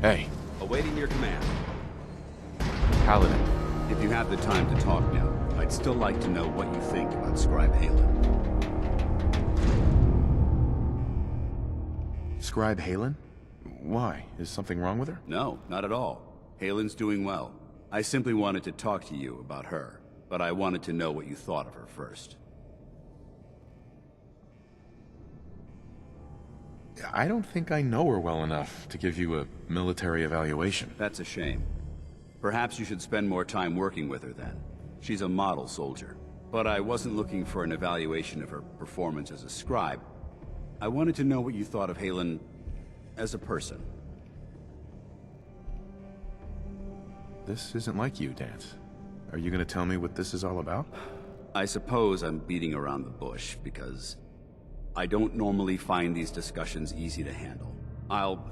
Hey, Awaiting your command. Paladin. If you have the time to talk now, I'd still like to know what you think about Scribe Haylen. Scribe Haylen? Why? Is something wrong with her? No, not at all. Haylen's doing well. I simply wanted to talk to you about her, but I wanted to know what you thought of her first. I don't think I know her well enough to give you a military evaluation. That's a shame. Perhaps you should spend more time working with her then. She's a model soldier. But I wasn't looking for an evaluation of her performance as a scribe. I wanted to know what you thought of Haylen as a person. This isn't like you, Dance. Are you gonna tell me what this is all about? I suppose I'm beating around the bush because I don't normally find these discussions easy to handle. I'll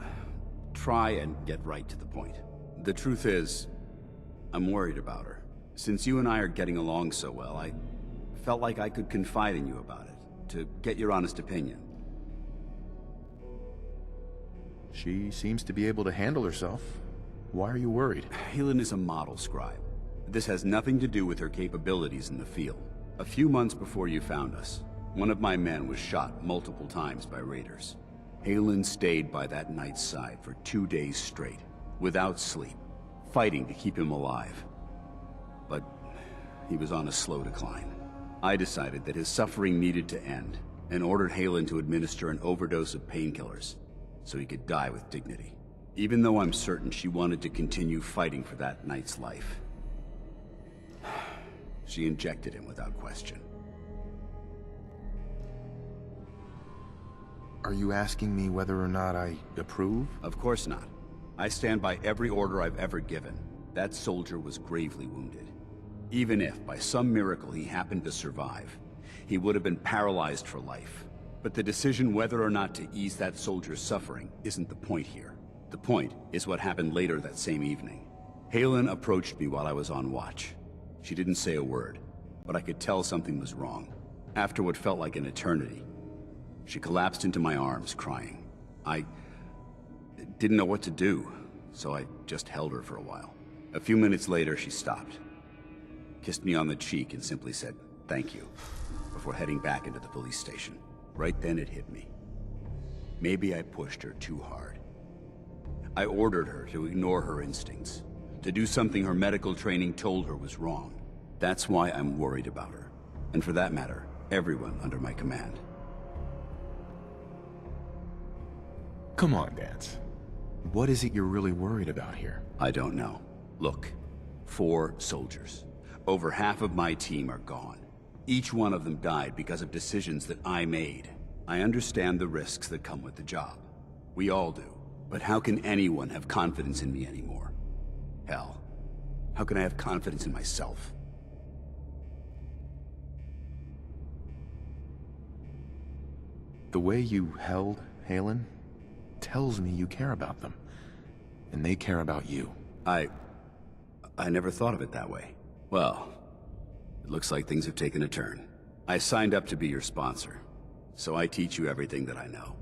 try and get right to the point. The truth is, I'm worried about her. Since you and I are getting along so well, I felt like I could confide in you about it, to get your honest opinion. She seems to be able to handle herself. Why are you worried? Haylen is a model scribe. This has nothing to do with her capabilities in the field. A few months before you found us, one of my men was shot multiple times by raiders. Haylen stayed by that knight's side for 2 days straight, without sleep, fighting to keep him alive. But he was on a slow decline. I decided that his suffering needed to end, and ordered Haylen to administer an overdose of painkillers, so he could die with dignity. Even though I'm certain she wanted to continue fighting for that knight's life. She injected him without question. Are you asking me whether or not I approve? Of course not. I stand by every order I've ever given. That soldier was gravely wounded. Even if, by some miracle, he happened to survive, he would have been paralyzed for life. But the decision whether or not to ease that soldier's suffering isn't the point here. The point is what happened later that same evening. Haylen approached me while I was on watch. She didn't say a word, but I could tell something was wrong. After what felt like an eternity, she collapsed into my arms, crying. I didn't know what to do, so I just held her for a while. A few minutes later, she stopped, kissed me on the cheek, and simply said, "Thank you," before heading back into the police station. Right then it hit me. Maybe I pushed her too hard. I ordered her to ignore her instincts, to do something her medical training told her was wrong. That's why I'm worried about her, and for that matter, everyone under my command. Come on, Dance. What is it you're really worried about here? I don't know. Look, 4 soldiers. Over half of my team are gone. Each one of them died because of decisions that I made. I understand the risks that come with the job. We all do. But how can anyone have confidence in me anymore? Hell, how can I have confidence in myself? The way you held Haylen tells me you care about them. And they care about you. I never thought of it that way. Well, it looks like things have taken a turn. I signed up to be your sponsor, so I teach you everything that I know.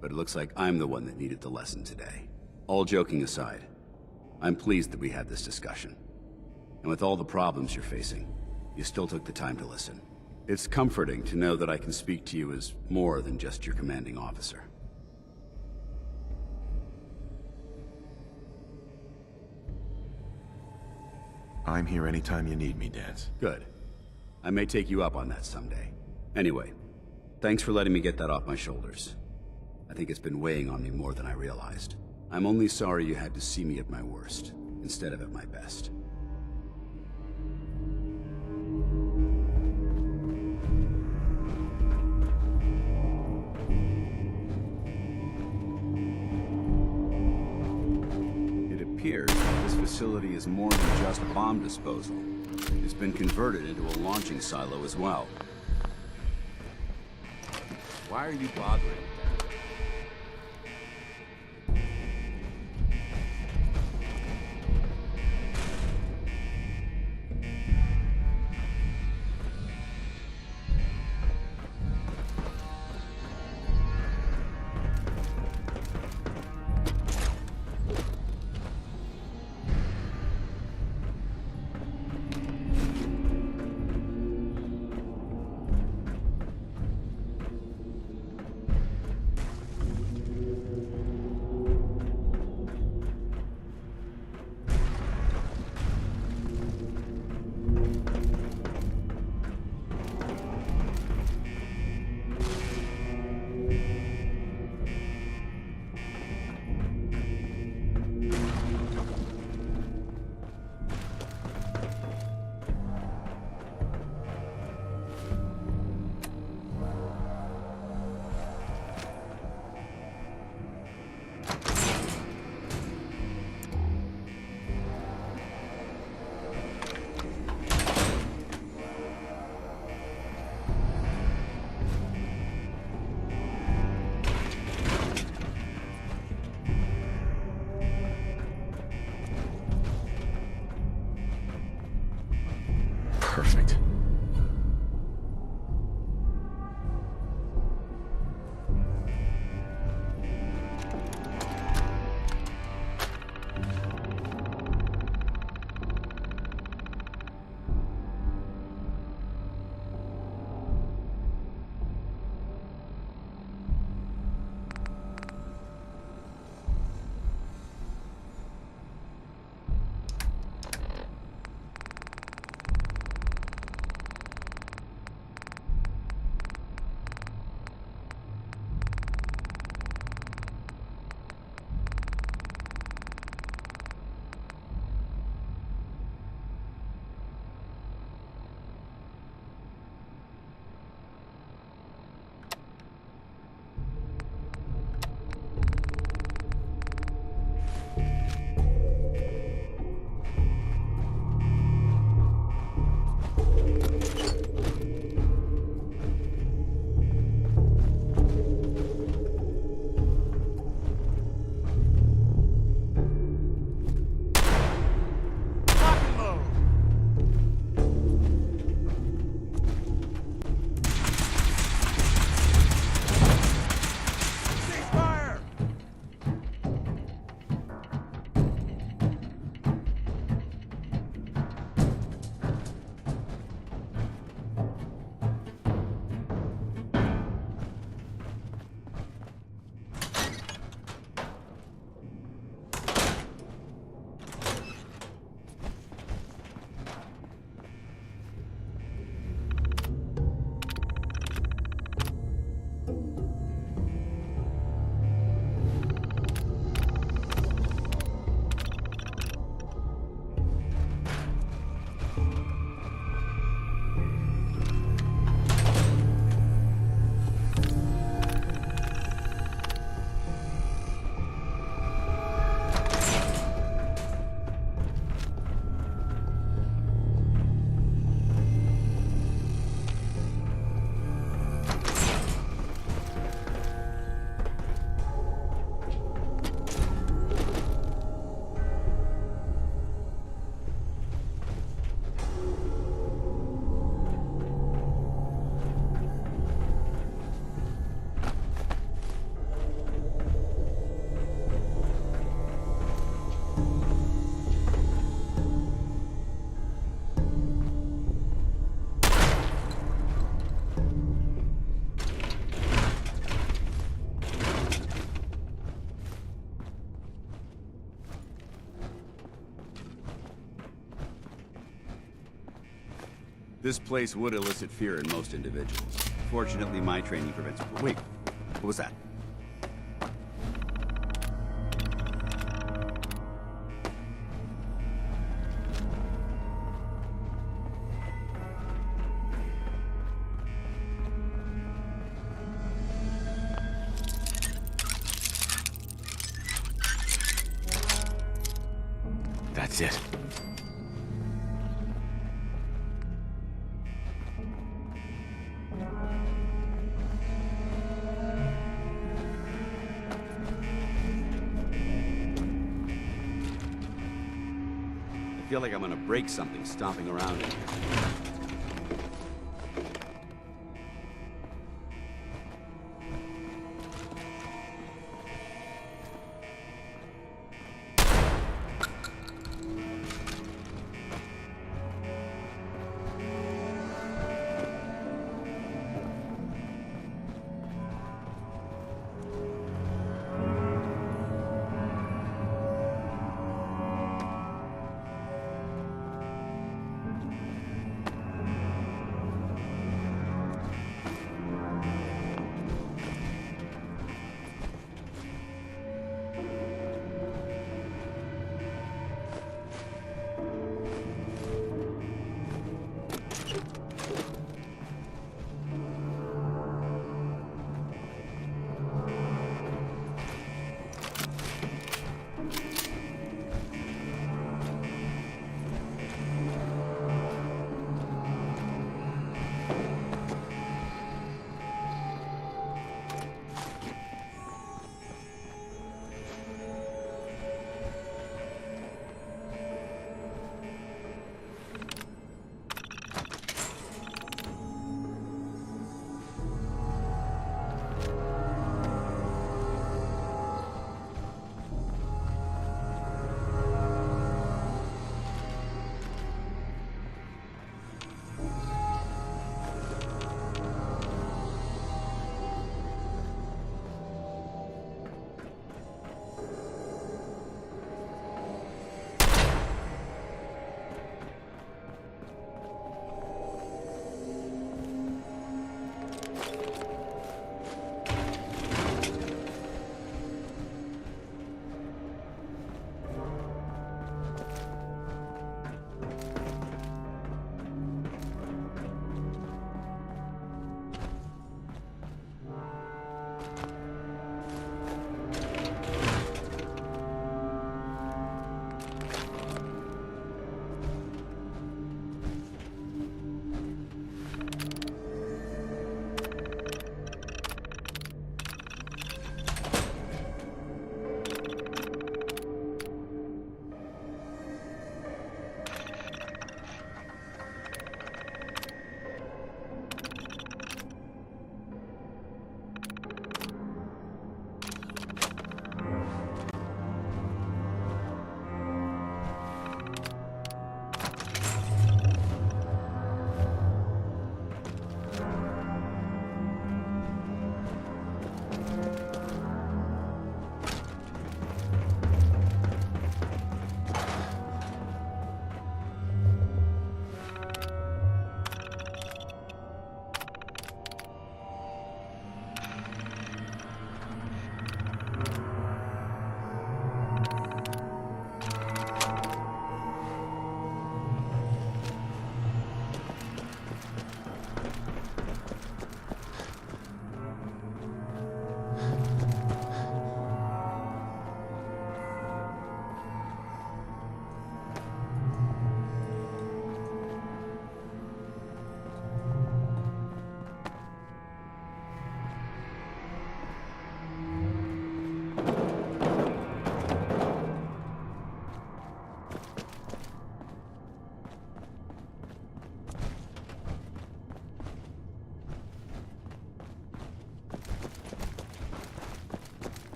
But it looks like I'm the one that needed the lesson today. All joking aside, I'm pleased that we had this discussion. And with all the problems you're facing, you still took the time to listen. It's comforting to know that I can speak to you as more than just your commanding officer. I'm here anytime you need me, Dance. Good. I may take you up on that someday. Anyway, thanks for letting me get that off my shoulders. I think it's been weighing on me more than I realized. I'm only sorry you had to see me at my worst, instead of at my best. It appears this facility is more than just bomb disposal. It's been converted into a launching silo as well. Why are you bothering with that? This place would elicit fear in most individuals. Fortunately, my training prevents... Wait, what was that? That's it. I feel like I'm gonna break something stomping around in here.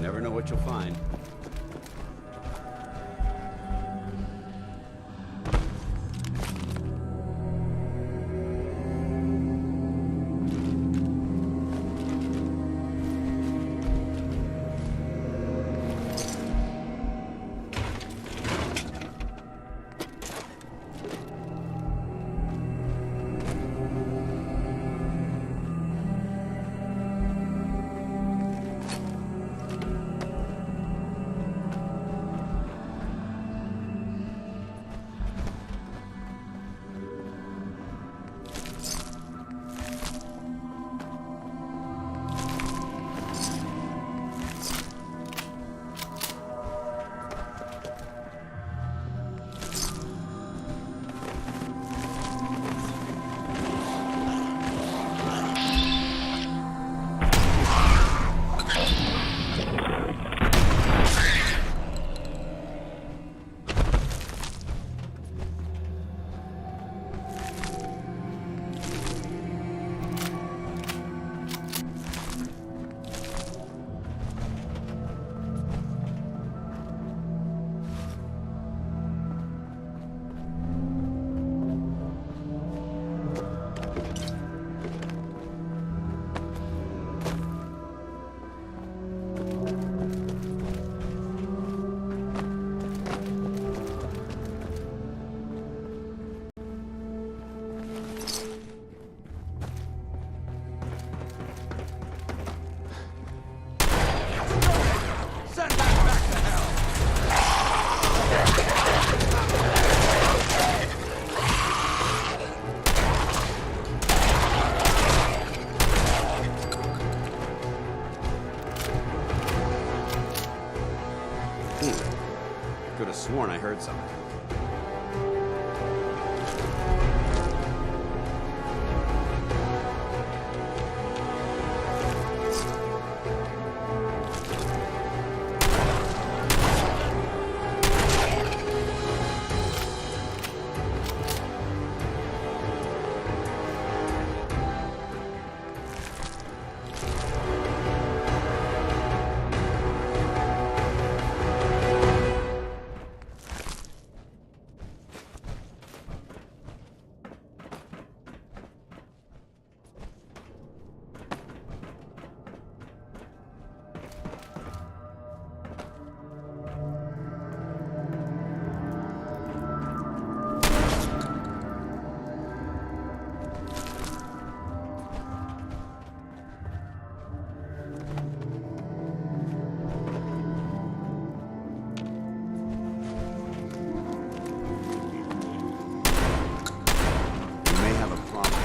Never know what you'll find. sworn I heard something.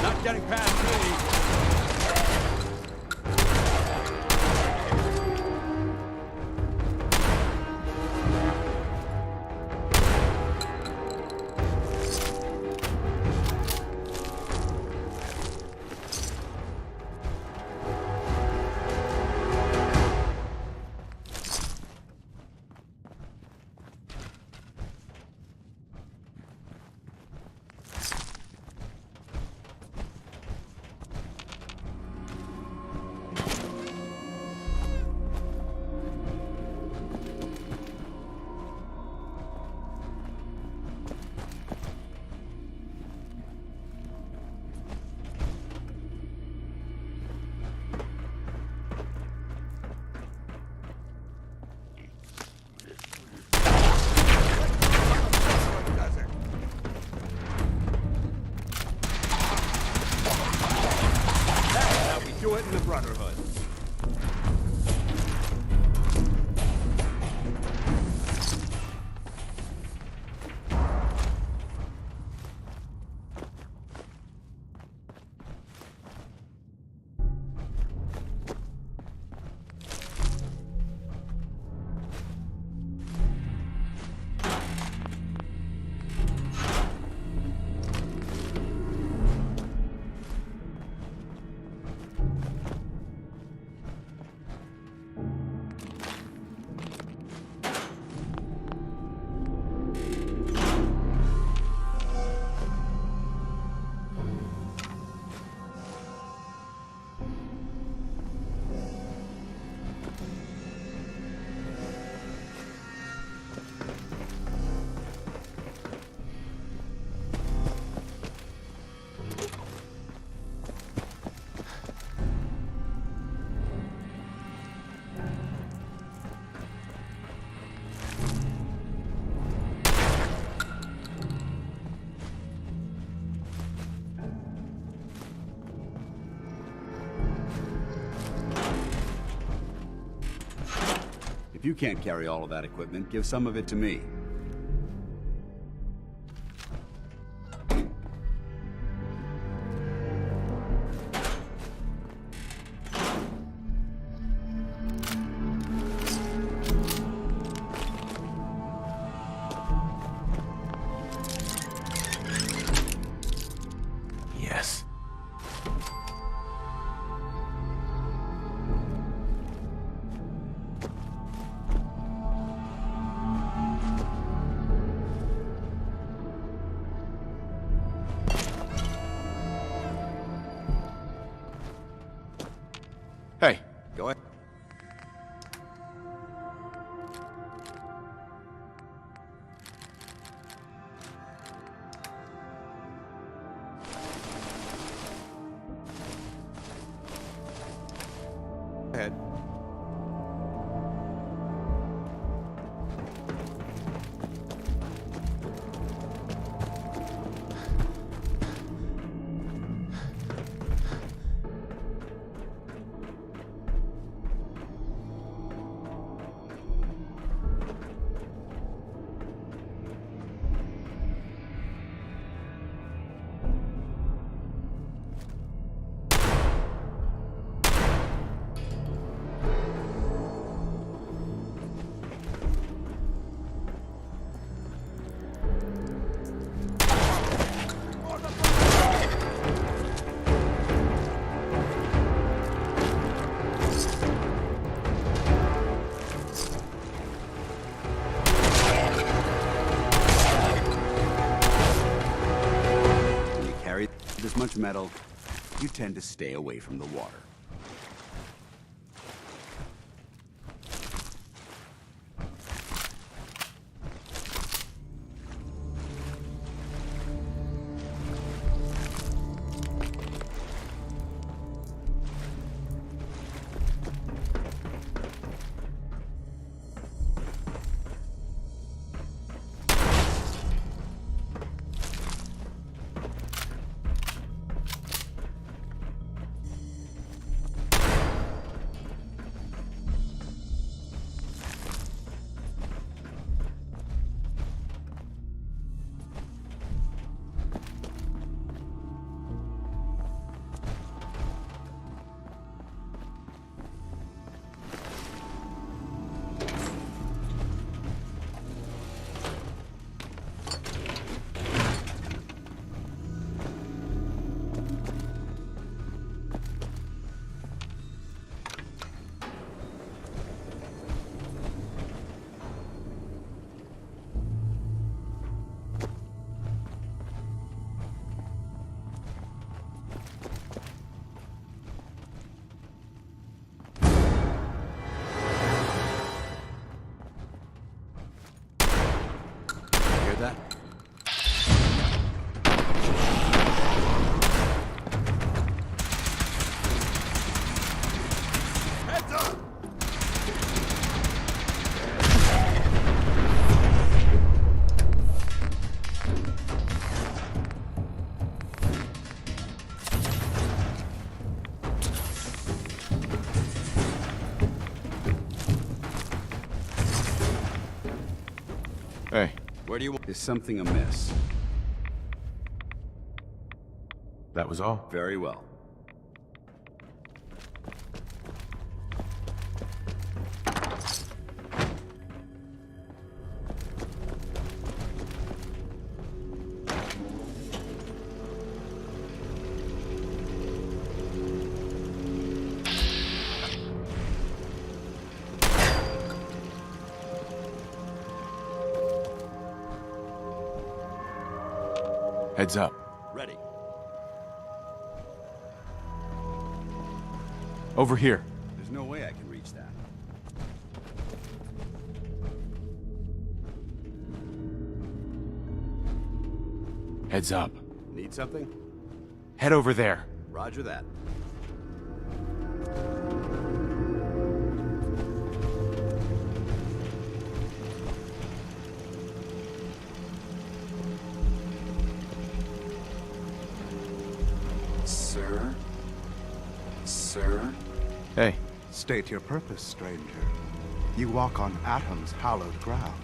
Not getting past me. Do it in the Brotherhood. If you can't carry all of that equipment, give some of it to me. Yes. much metal, you tend to stay away from the water. Hear that? Heads up! Hey, Where do you want? Is something amiss? that was all. Very well. Heads up. Ready. Over here. There's no way I can reach that. Heads up. Need something? Head over there. Roger that. Sir? Sir? Hey, State your purpose, stranger. You walk on Atom's hallowed ground.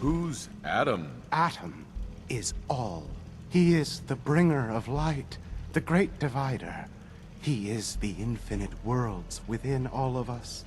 who's Adam? Atom is all. He is the bringer of light, the great divider. He is the infinite worlds within all of us.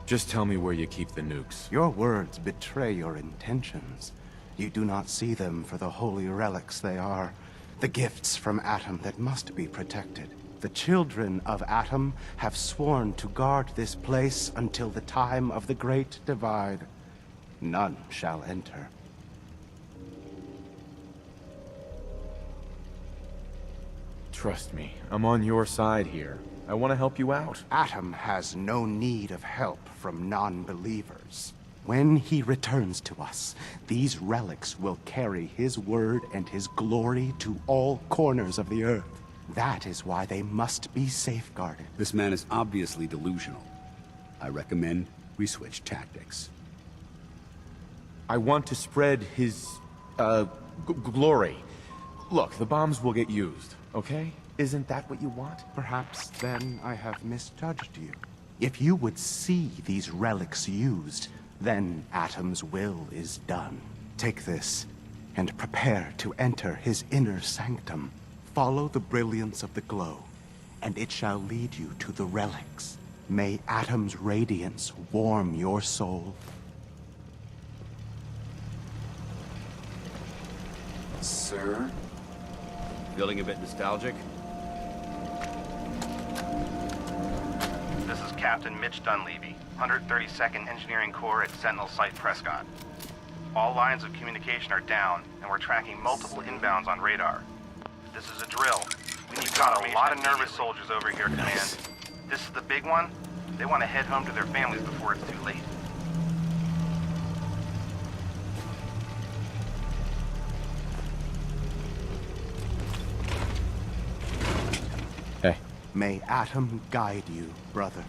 Just tell me where you keep the nukes. Your words betray your intentions. You do not see them for the holy relics they are, the gifts from Atom that must be protected. The children of Atom have sworn to guard this place until the time of the Great Divide. None shall enter. Trust me, I'm on your side here. I want to help you out. Atom has no need of help from non-believers. When he returns to us, these relics will carry his word and his glory to all corners of the earth. That is why they must be safeguarded. This man is obviously delusional. I recommend we switch tactics. I want to spread his, glory. Look, the bombs will get used, okay? Isn't that what you want? Perhaps then I have misjudged you. If you would see these relics used, then Atom's will is done. Take this, and prepare to enter his inner sanctum. Follow the brilliance of the glow, and it shall lead you to the relics. May Atom's radiance warm your soul. Sir? Feeling a bit nostalgic? This is Captain Mitch Dunleavy, 132nd Engineering Corps at Sentinel Site Prescott. All lines of communication are down, and we're tracking multiple inbounds on radar. This is a drill. We've got a lot of nervous soldiers over here, Command. This is the big one. They want to head home to their families before it's too late. Hey. May Atom guide you, brother.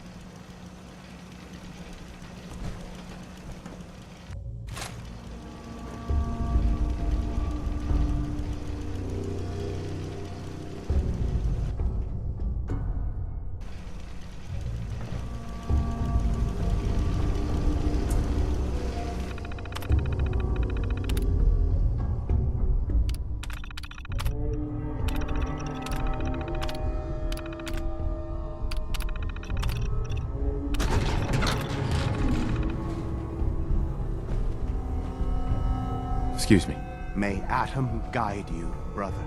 Excuse me. May Atom guide you, brother.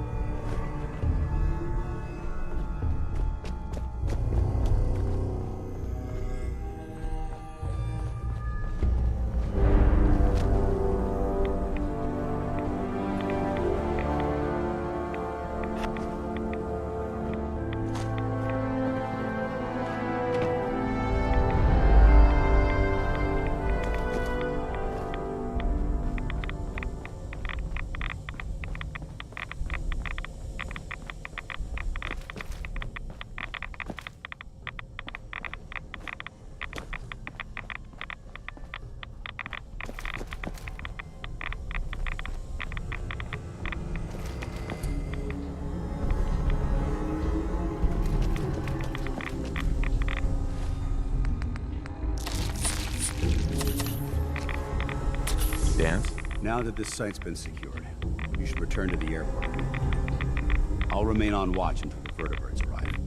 Dance? Now that this site's been secured, you should return to the airport. I'll remain on watch until the vertibirds arrive.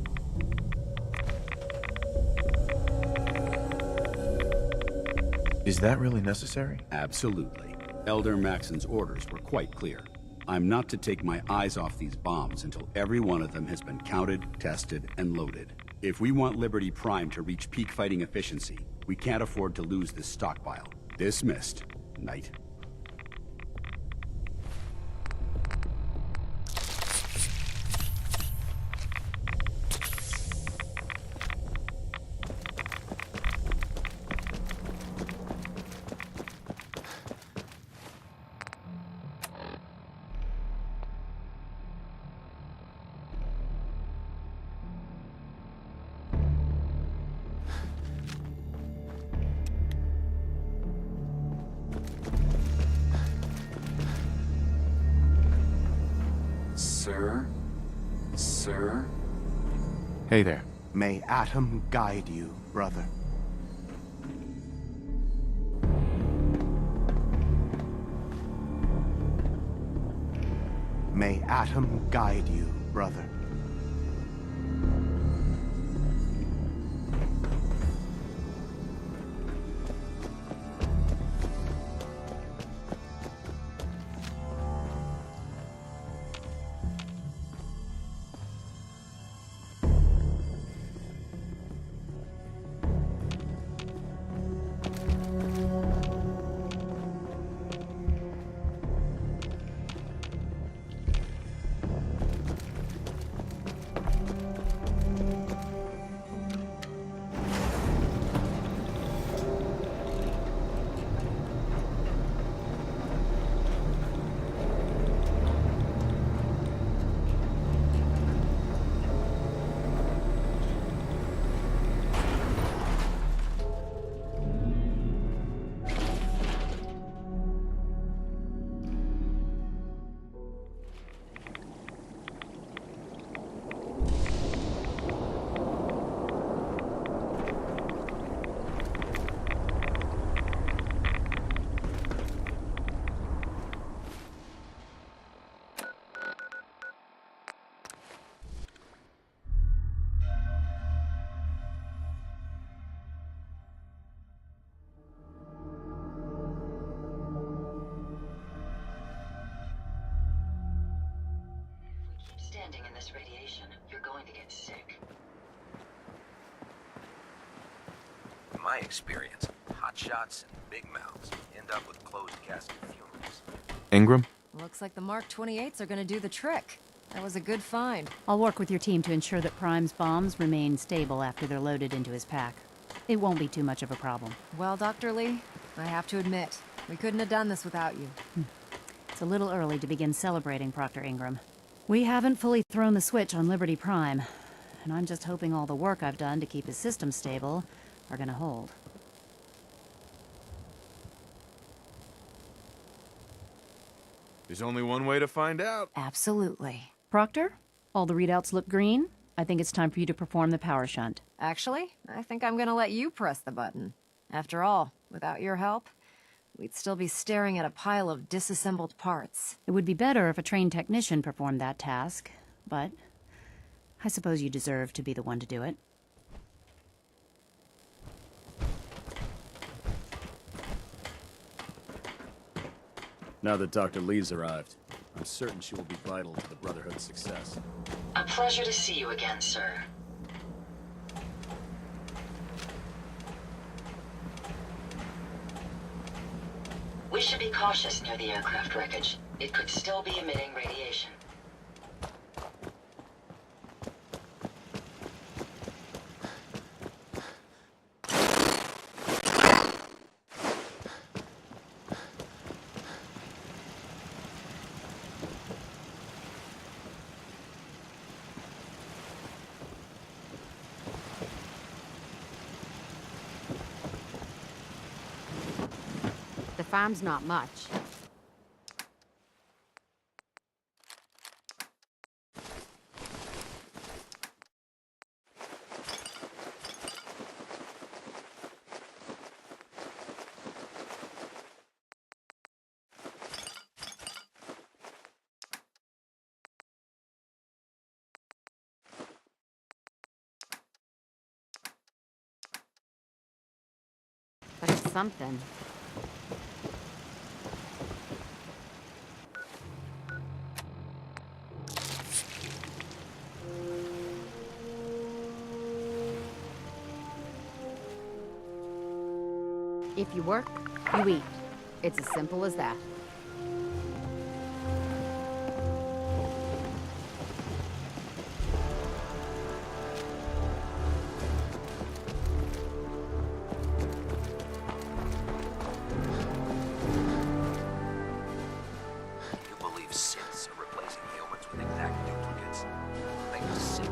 Is that really necessary? Absolutely. Elder Maxon's orders were quite clear. I'm not to take my eyes off these bombs until every one of them has been counted, tested, and loaded. If we want Liberty Prime to reach peak fighting efficiency, we can't afford to lose this stockpile. Dismissed, Knight. Sir? Sir? Hey there. May Atom guide you, brother. May Atom guide you, brother. Standing in this radiation, you're going to get sick. In my experience, hotshots and big mouths end up with closed casket funerals. Ingram? Looks like the Mark 28s are gonna do the trick. That was a good find. I'll work with your team to ensure that Prime's bombs remain stable after they're loaded into his pack. It won't be too much of a problem. Well, Dr. Lee, I have to admit, we couldn't have done this without you. It's a little early to begin celebrating, Proctor Ingram. We haven't fully thrown the switch on Liberty Prime, and I'm just hoping all the work I've done to keep his system stable are gonna hold. There's only one way to find out. Absolutely. Proctor, all the readouts look green. I think it's time for you to perform the power shunt. Actually, I think I'm gonna let you press the button. After all, without your help, we'd still be staring at a pile of disassembled parts. It would be better if a trained technician performed that task, but I suppose you deserve to be the one to do it. Now that Dr. Lee's arrived, I'm certain she will be vital to the Brotherhood's success. A pleasure to see you again, sir. We should be cautious near the aircraft wreckage. It could still be emitting radiation. The farm's not much. But it's something. If you work, you eat. It's as simple as that. You believe synths are replacing humans with exact duplicates? They are sick.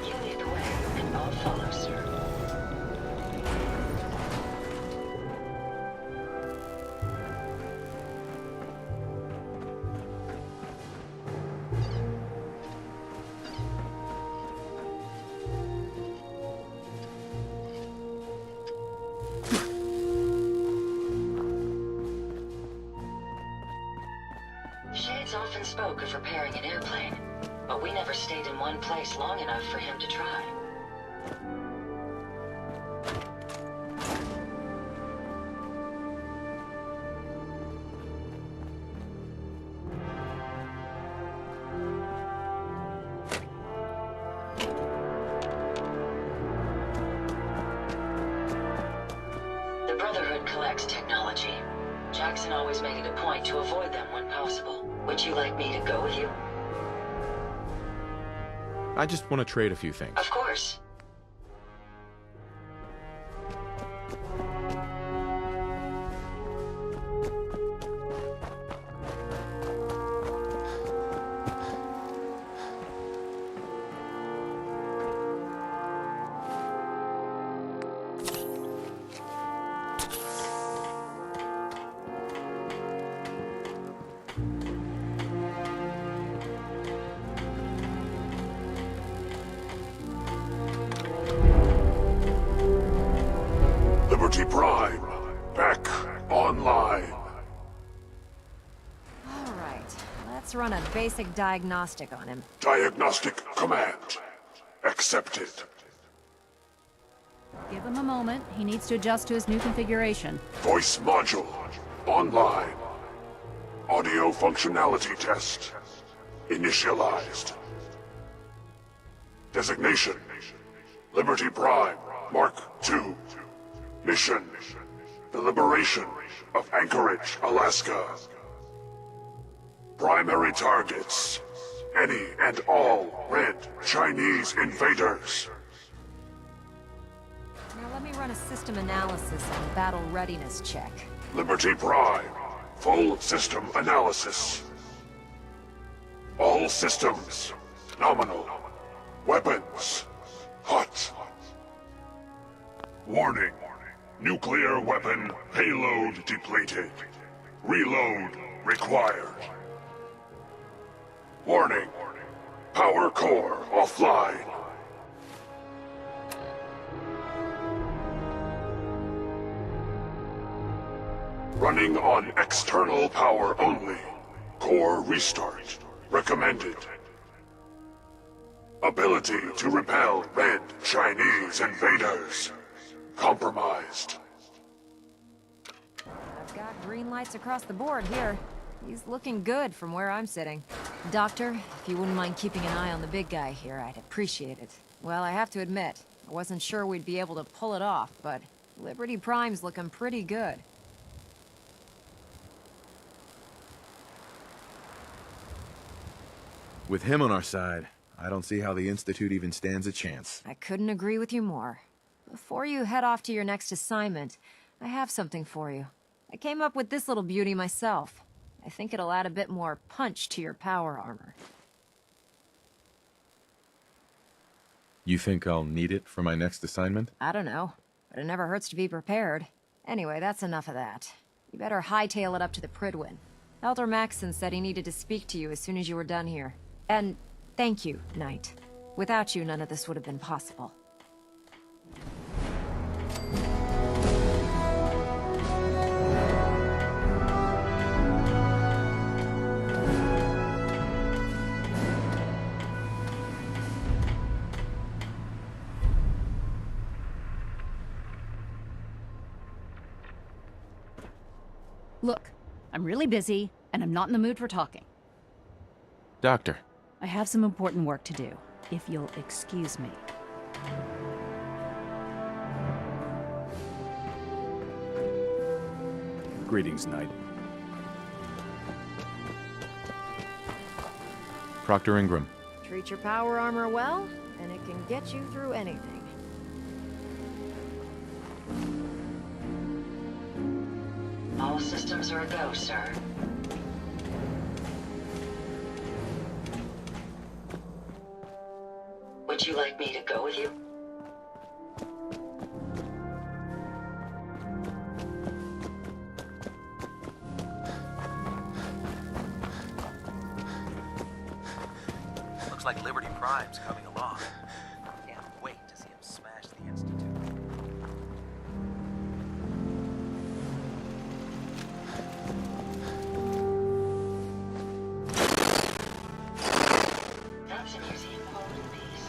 You lead the way, and I'll follow, sir. Shades often spoke of repairing an airplane, but we never stayed in one place long enough for him to try. The Brotherhood collects technology. Jackson always made it a point to avoid them when possible. Would you like me to go with you? I just want to trade a few things. Of course. Liberty Prime, back online. All right, let's run a basic diagnostic on him. Diagnostic command accepted. Give him a moment. He needs to adjust to his new configuration. Voice module online. Audio functionality test initialized. Designation: Liberty Prime Mark II. Mission: the liberation of Anchorage, Alaska. Primary targets: any and all red Chinese invaders. Now let me run a system analysis and battle readiness check. Liberty Prime, full system analysis. All systems nominal. Weapons hot. Warning: nuclear weapon payload depleted. Reload required. Warning: power core offline. Running on external power only. Core restart recommended. Ability to repel red Chinese invaders compromised. I've got green lights across the board here. He's looking good from where I'm sitting. Doctor, if you wouldn't mind keeping an eye on the big guy here, I'd appreciate it. Well, I have to admit, I wasn't sure we'd be able to pull it off, but Liberty Prime's looking pretty good. With him on our side, I don't see how the Institute even stands a chance. I couldn't agree with you more. Before you head off to your next assignment, I have something for you. I came up with this little beauty myself. I think it'll add a bit more punch to your power armor. You think I'll need it for my next assignment? I don't know, but it never hurts to be prepared. Anyway, that's enough of that. You better hightail it up to the Prydwen. Elder Maxson said he needed to speak to you as soon as you were done here. And thank you, Knight. Without you, none of this would have been possible. Look, I'm really busy, and I'm not in the mood for talking. Doctor. I have some important work to do, if you'll excuse me. Greetings, Knight. Proctor Ingram. Treat your power armor well, and it can get you through anything. All systems are a go, sir. Would you like me to go with you? Looks like Liberty Prime's coming along. Can't wait to see him smash the Institute. That's a museum holding piece.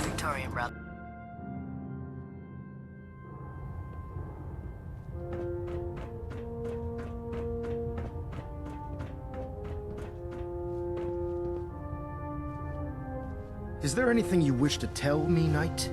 Victorian brother. Is there anything you wish to tell me, Knight?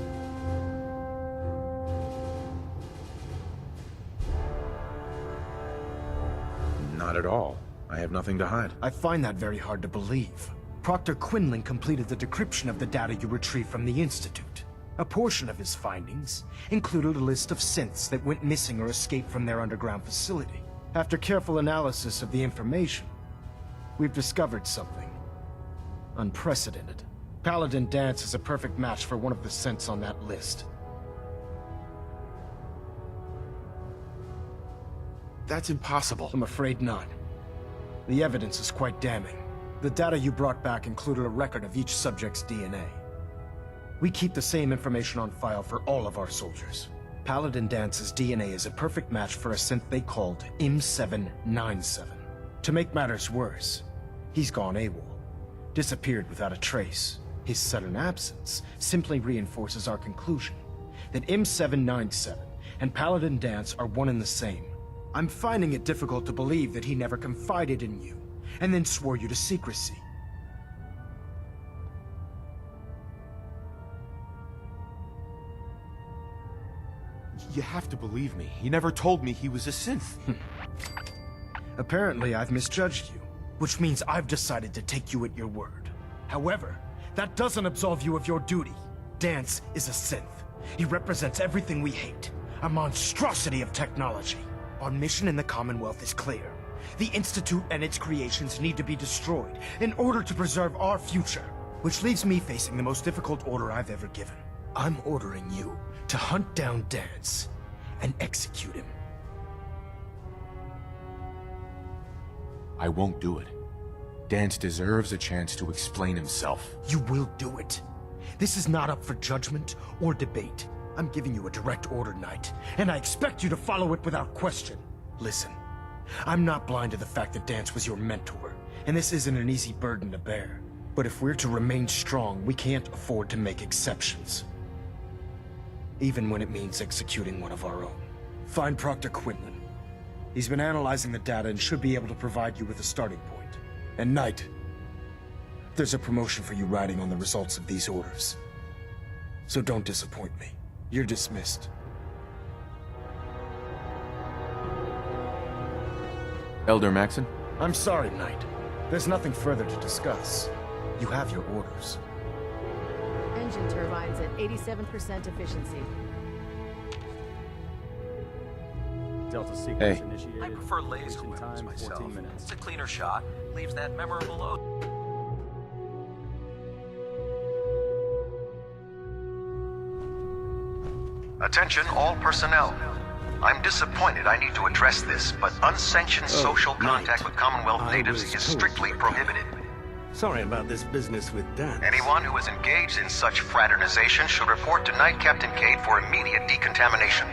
Not at all. I have nothing to hide. I find that very hard to believe. Proctor Quinlan completed the decryption of the data you retrieved from the Institute. A portion of his findings included a list of synths that went missing or escaped from their underground facility. After careful analysis of the information, we've discovered something unprecedented. Paladin Danse is a perfect match for one of the synths on that list. That's impossible. I'm afraid not. The evidence is quite damning. The data you brought back included a record of each subject's DNA. We keep the same information on file for all of our soldiers. Paladin Dance's DNA is a perfect match for a synth they called M797. To make matters worse, he's gone AWOL, disappeared without a trace. His sudden absence simply reinforces our conclusion that M797 and Paladin Danse are one and the same. I'm finding it difficult to believe that he never confided in you, and then swore you to secrecy. You have to believe me. He never told me he was a synth. Apparently, I've misjudged you, which means I've decided to take you at your word. However, that doesn't absolve you of your duty. Danse is a synth. He represents everything we hate, a monstrosity of technology. Our mission in the Commonwealth is clear. The Institute and its creations need to be destroyed in order to preserve our future, which leaves me facing the most difficult order I've ever given. I'm ordering you to hunt down Danse and execute him. I won't do it. Danse deserves a chance to explain himself. You will do it. This is not up for judgment or debate. I'm giving you a direct order, Knight, and I expect you to follow it without question. Listen, I'm not blind to the fact that Danse was your mentor, and this isn't an easy burden to bear. But if we're to remain strong, we can't afford to make exceptions. Even when it means executing one of our own. Find Proctor Quinlan. He's been analyzing the data and should be able to provide you with a starting point. And Knight, there's a promotion for you riding on the results of these orders. So don't disappoint me. You're dismissed. Elder Maxon? I'm sorry, Knight. There's nothing further to discuss. You have your orders. Engine turbines at 87% efficiency. Delta sequence Hey. initiated. I prefer laser Completion weapons time, myself. 14 minutes. It's a cleaner shot, leaves that memorable odor. Attention all personnel. I'm disappointed I need to address this, but unsanctioned social contact with Commonwealth natives is strictly prohibited. Sorry about this business with Dan. Anyone who is engaged in such fraternization should report to Knight Captain Cade for immediate decontamination.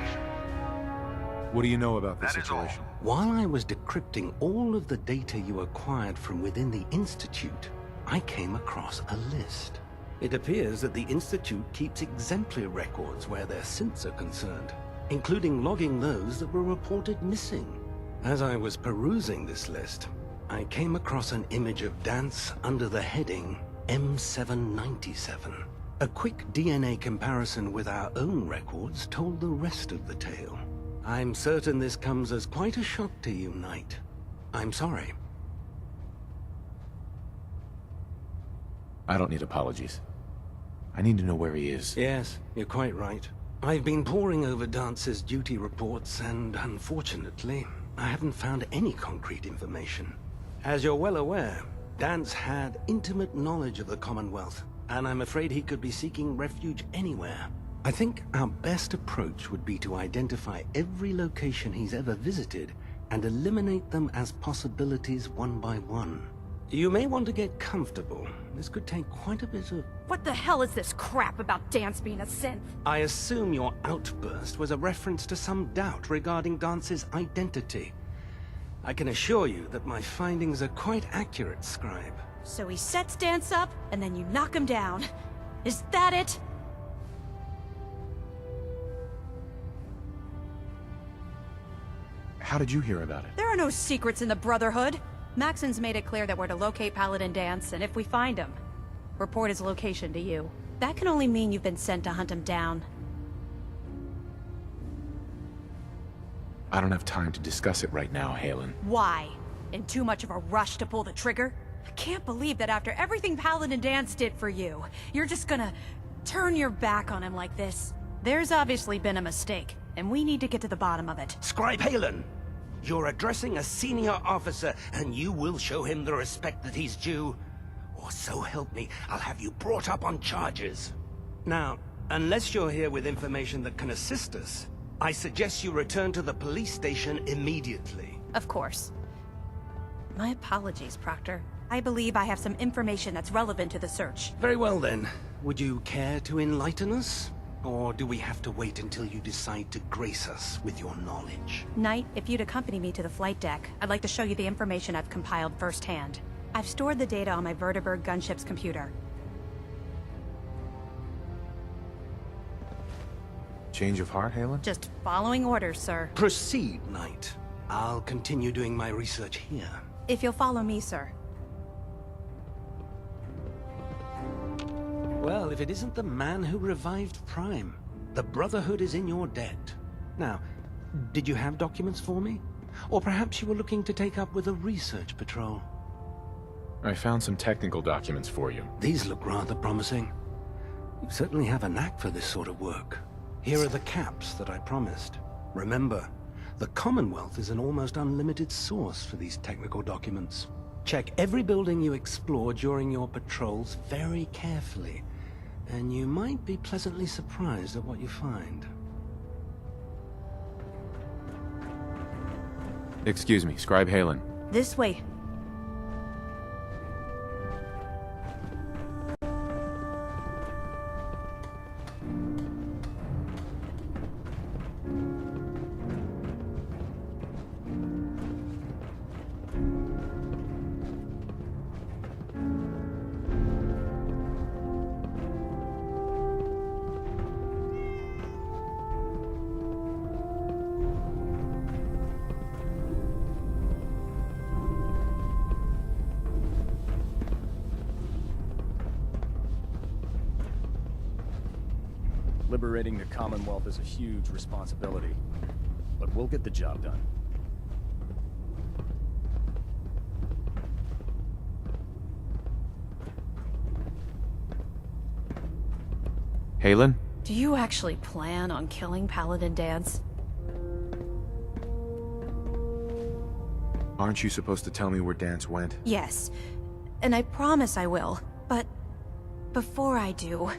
What do you know about the situation? While I was decrypting all of the data you acquired from within the Institute, I came across a list. It appears that the Institute keeps exemplary records where their synths are concerned, including logging those that were reported missing. As I was perusing this list, I came across an image of Danse under the heading M797. A quick DNA comparison with our own records told the rest of the tale. I'm certain this comes as quite a shock to you, Knight. I'm sorry. I don't need apologies. I need to know where he is. Yes, you're quite right. I've been poring over Dance's duty reports, and unfortunately, I haven't found any concrete information. As you're well aware, Danse had intimate knowledge of the Commonwealth, and I'm afraid he could be seeking refuge anywhere. I think our best approach would be to identify every location he's ever visited and eliminate them as possibilities one by one. You may want to get comfortable. This could take quite a bit of... What the hell is this crap about Danse being a synth? I assume your outburst was a reference to some doubt regarding Dance's identity. I can assure you that my findings are quite accurate, Scribe. So he sets Danse up, and then you knock him down. Is that it? How did you hear about it? There are no secrets in the Brotherhood. Maxon's made it clear that we're to locate Paladin Danse, and if we find him, report his location to you. That can only mean you've been sent to hunt him down. I don't have time to discuss it right now, Halen. Why? In too much of a rush to pull the trigger? I can't believe that after everything Paladin Danse did for you, you're just gonna turn your back on him like this. There's obviously been a mistake, and we need to get to the bottom of it. Scribe Halen, you're addressing a senior officer, and you will show him the respect that he's due. Or so help me, I'll have you brought up on charges. Now, unless you're here with information that can assist us, I suggest you return to the police station immediately. Of course. My apologies, Proctor. I believe I have some information that's relevant to the search. Very well then. Would you care to enlighten us? Or do we have to wait until you decide to grace us with your knowledge? Knight, if you'd accompany me to the flight deck, I'd like to show you the information I've compiled firsthand. I've stored the data on my Vertibird gunship's computer. Change of heart, Halen? Just following orders, sir. Proceed, Knight. I'll continue doing my research here. If you'll follow me, sir. Well, if it isn't the man who revived Prime, the Brotherhood is in your debt. Now, did you have documents for me? Or perhaps you were looking to take up with a research patrol? I found some technical documents for you. These look rather promising. You certainly have a knack for this sort of work. Here are the caps that I promised. Remember, the Commonwealth is an almost unlimited source for these technical documents. Check every building you explore during your patrols very carefully, and you might be pleasantly surprised at what you find. Excuse me, Scribe Halen. This way. Liberating the Commonwealth is a huge responsibility, but we'll get the job done. Halen? Do you actually plan on killing Paladin Danse? Aren't you supposed to tell me where Danse went? Yes, and I promise I will, but before I do,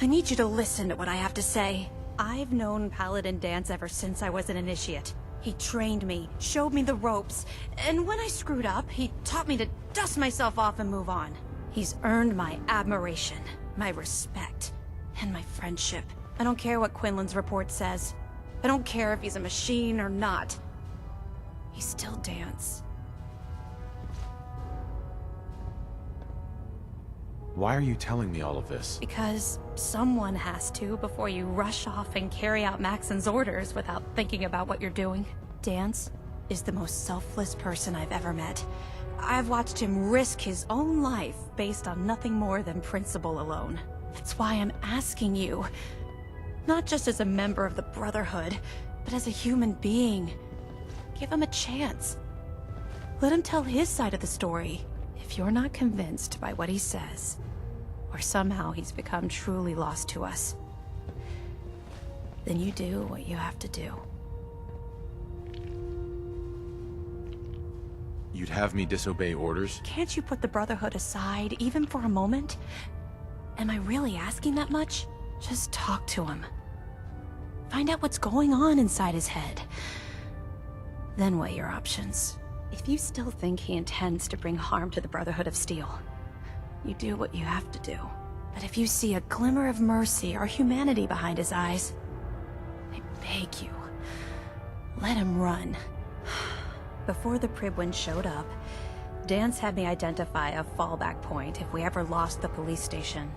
I need you to listen to what I have to say. I've known Paladin Danse ever since I was an initiate. He trained me, showed me the ropes, and when I screwed up, he taught me to dust myself off and move on. He's earned my admiration, my respect, and my friendship. I don't care what Quinlan's report says. I don't care if he's a machine or not. He's still Danse. Why are you telling me all of this? Because someone has to before you rush off and carry out Maxon's orders without thinking about what you're doing. Danse is the most selfless person I've ever met. I've watched him risk his own life based on nothing more than principle alone. That's why I'm asking you, not just as a member of the Brotherhood, but as a human being. Give him a chance. Let him tell his side of the story. If you're not convinced by what he says, or somehow he's become truly lost to us, then you do what you have to do. You'd have me disobey orders? Can't you put the Brotherhood aside, even for a moment? Am I really asking that much? Just talk to him. Find out what's going on inside his head. Then weigh your options. If you still think he intends to bring harm to the Brotherhood of Steel, you do what you have to do. But if you see a glimmer of mercy or humanity behind his eyes, I beg you, let him run. Before the Pribwin showed up, Danse had me identify a fallback point if we ever lost the police station.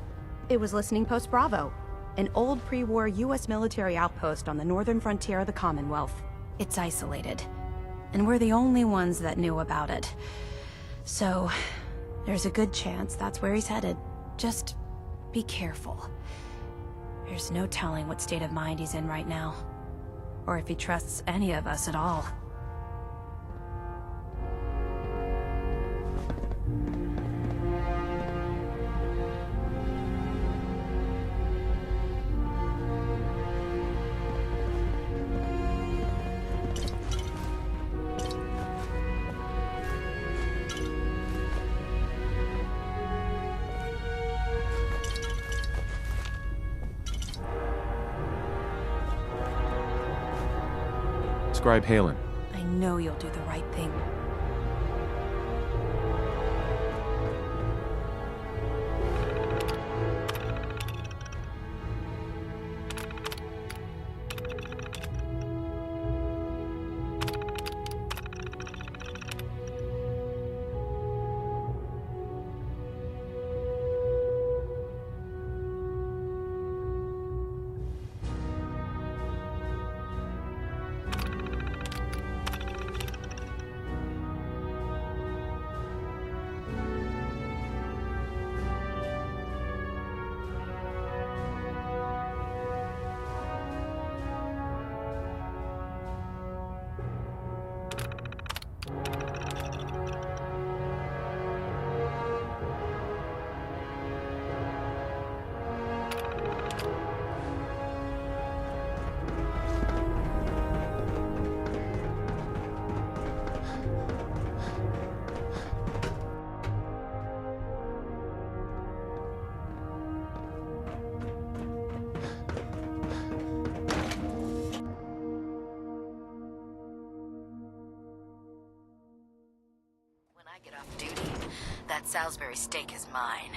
It was Listening Post Bravo, an old pre-war US military outpost on the northern frontier of the Commonwealth. It's isolated, and we're the only ones that knew about it. So, there's a good chance that's where he's headed. Just be careful. There's no telling what state of mind he's in right now, or if he trusts any of us at all. Scribe Halen. I know you'll do the right thing. Get off duty. That Salisbury steak is mine.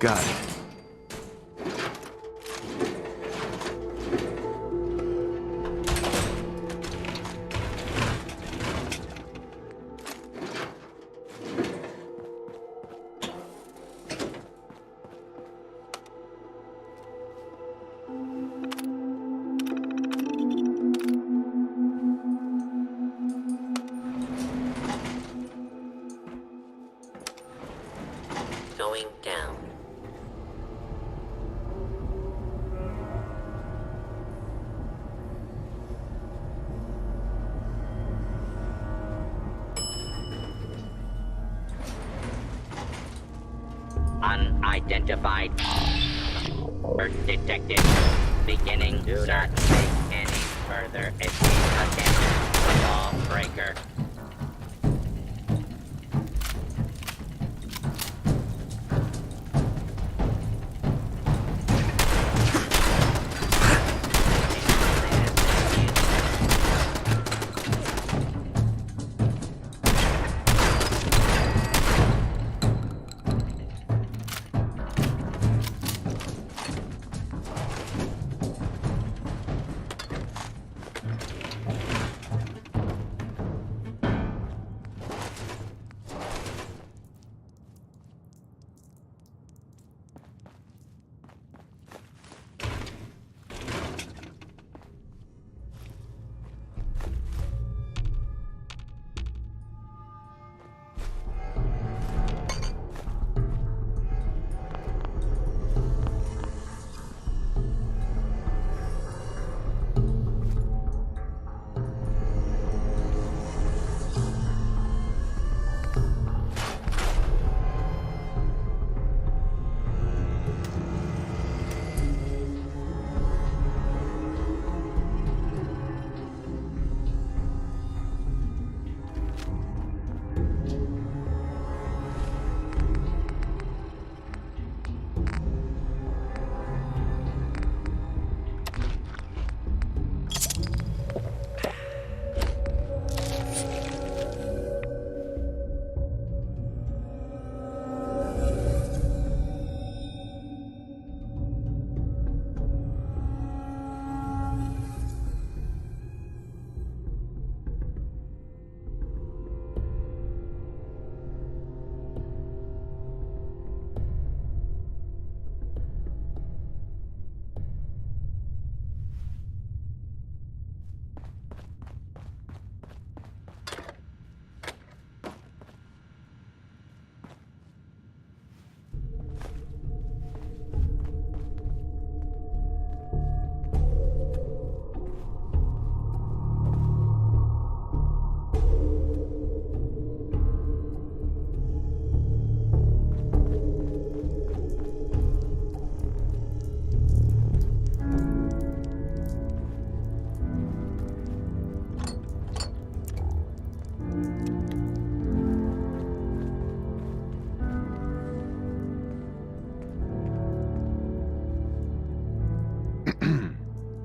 Got it. Going down. identified. Bird detected. Beginning. Do not make any further escape attempts. Law breaker.